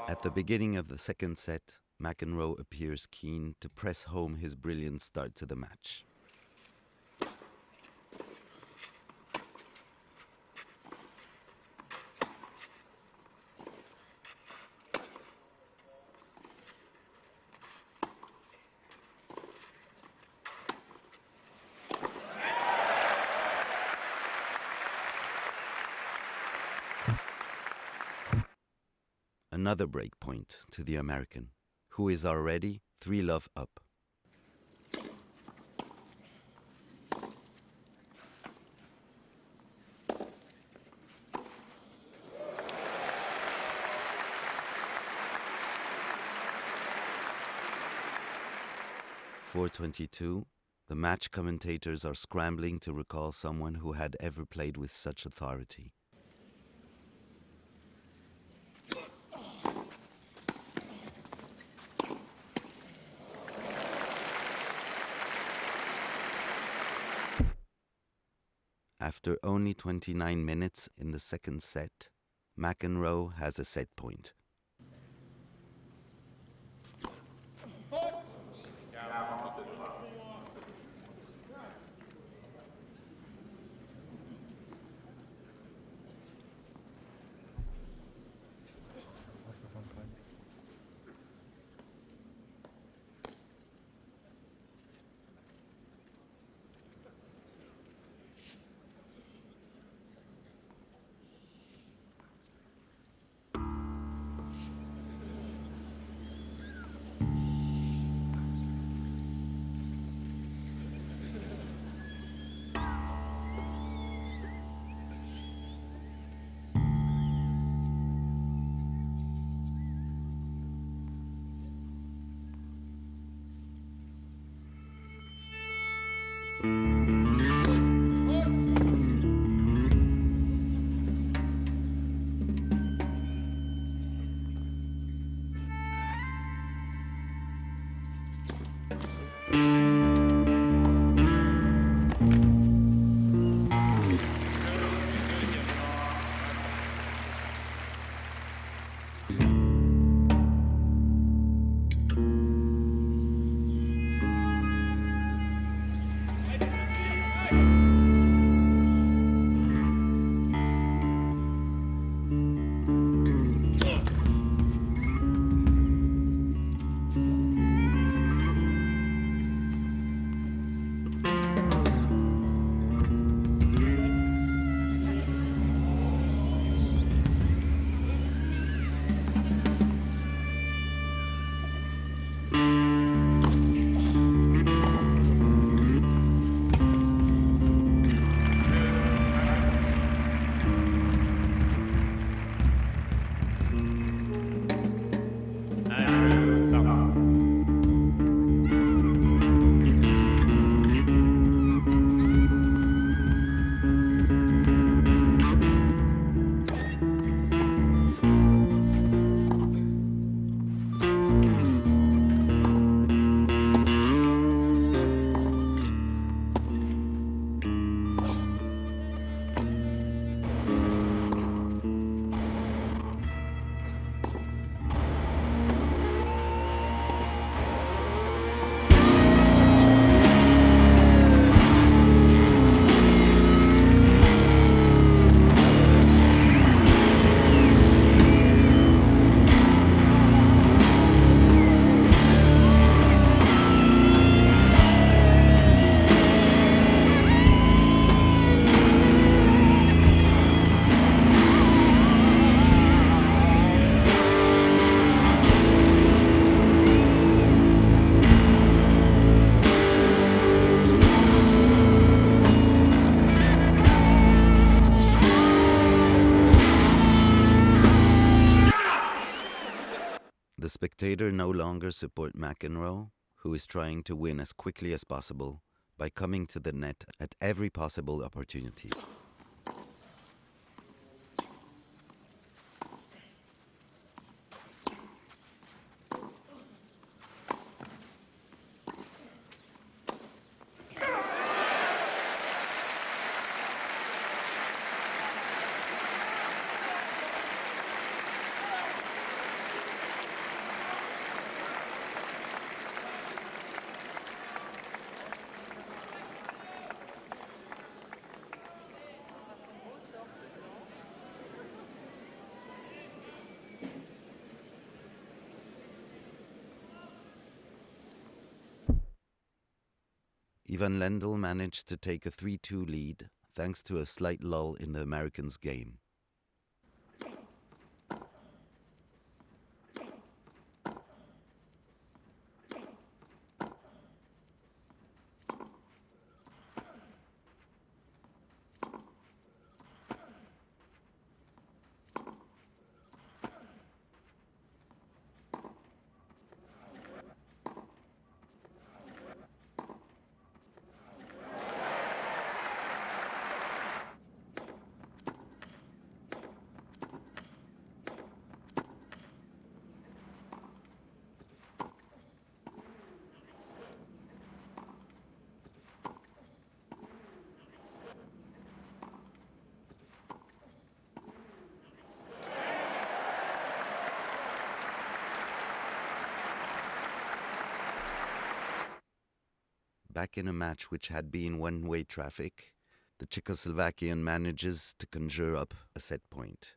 At the beginning of the second set, McEnroe appears keen to press home his brilliant start to the match. Another break point to the American, who is already 3-love up. .422. The match commentators are scrambling to recall someone who had ever played with such authority. After only 29 minutes in the second set, McEnroe has a set point. spectator no longer support McEnroe, who is trying to win as quickly as possible by coming to the net at every possible opportunity. Ivan Lendl managed to take a 3-2 lead thanks to a slight lull in the Americans' game. Back in a match which had been one-way traffic, the Czechoslovakian manages to conjure up a set point.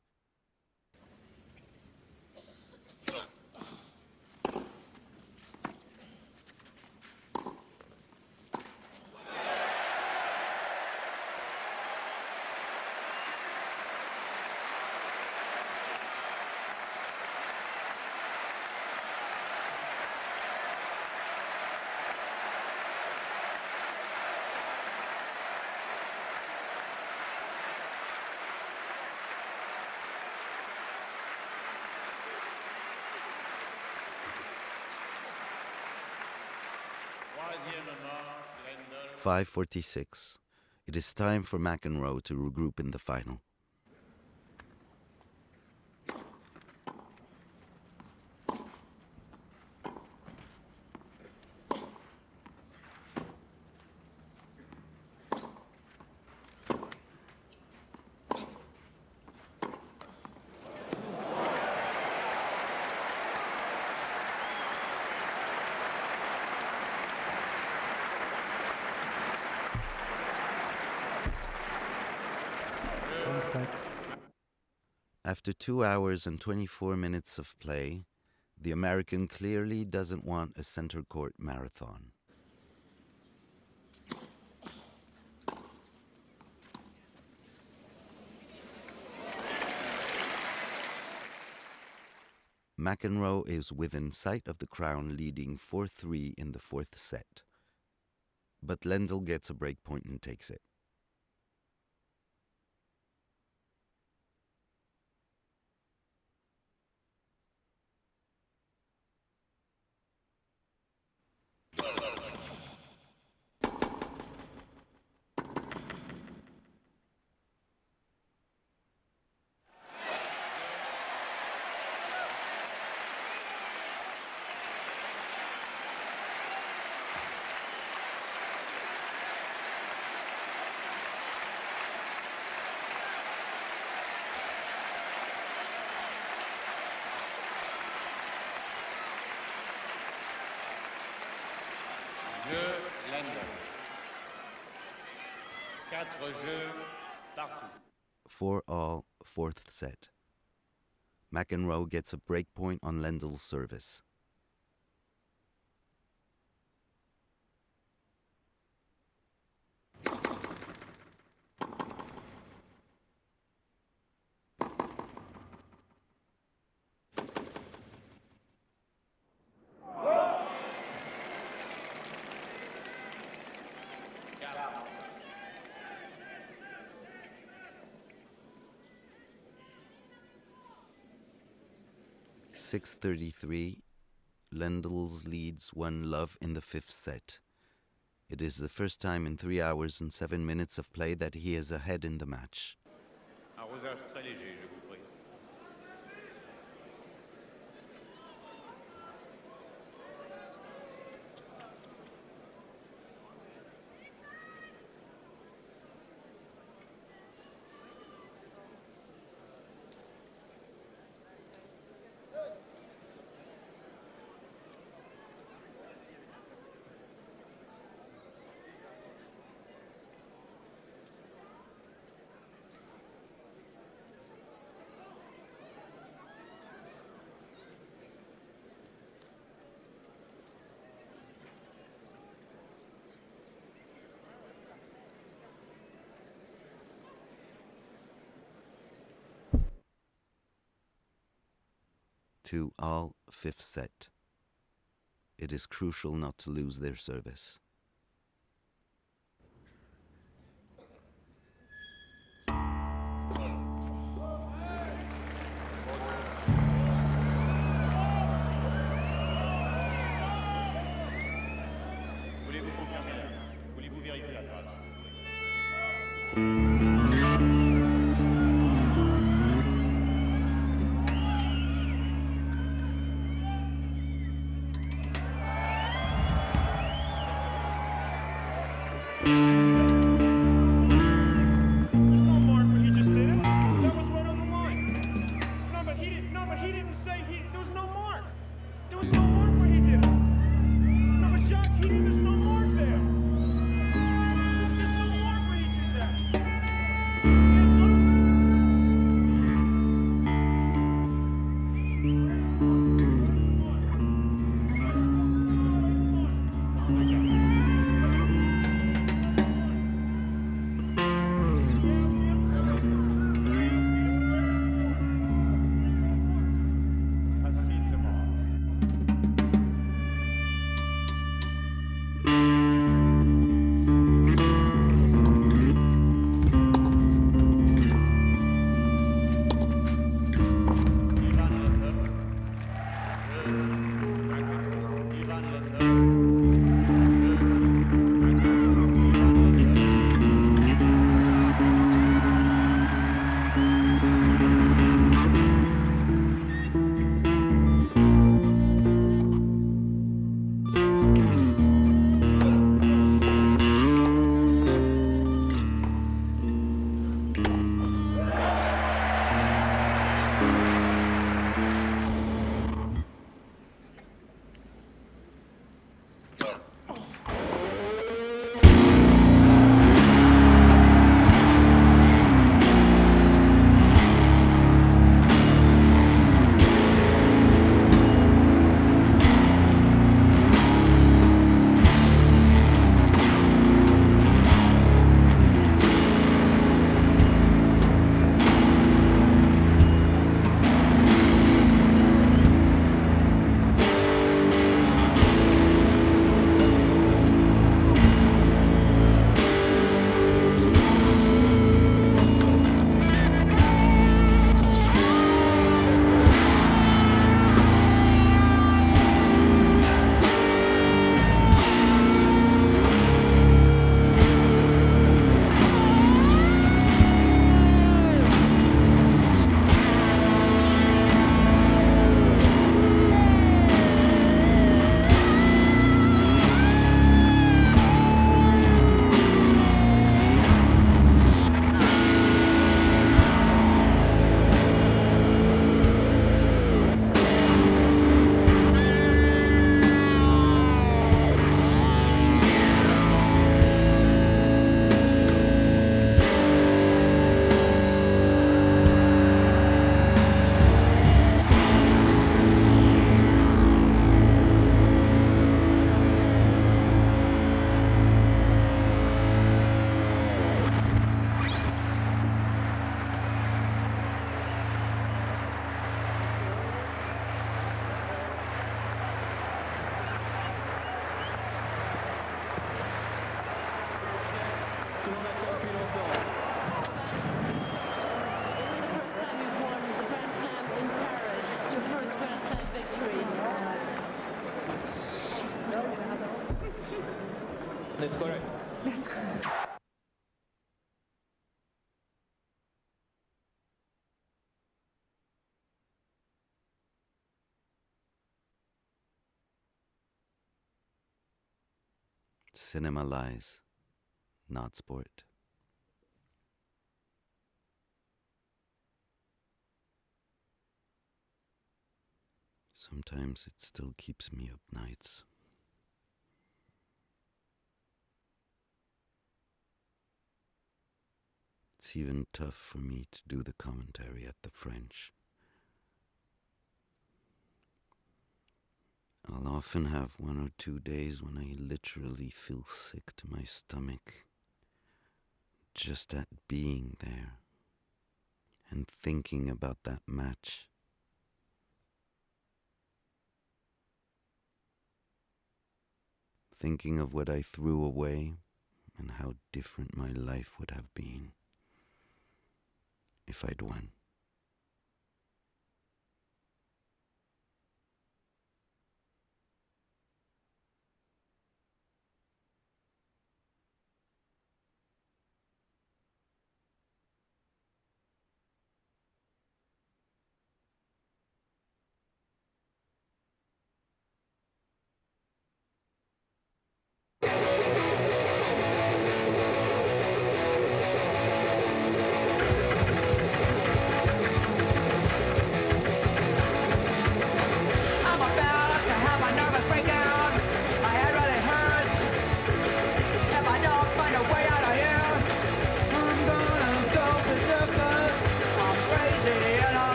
Lendl. 5:46. It is time for McEnroe to regroup in the final. After 2 hours and 24 minutes of play, the American clearly doesn't want a center court marathon. McEnroe is within sight of the crown, leading 4-3 in the fourth set. But Lendl gets a break point and takes it. Jeu Lendl. 4 jeux partout. 4-all, fourth set. McEnroe gets a break point on Lendl's service. .633, Lendls leads 1-love in the 5th set. It is the first time in 3 hours and 7 minutes of play that he is ahead in the match. Arrosage très léger, je vous prie. To all 5th set. It is crucial not to lose their service. Voulez-vous confirmer? Voulez-vous vérifier la trace? That's correct. Cinema lies, not sport. Sometimes it still keeps me up nights. It's even tough for me to do the commentary at the French. I'll often have 1 or 2 days when I literally feel sick to my stomach, just at being there and thinking about that match. Thinking of what I threw away and how different my life would have been if I'd won.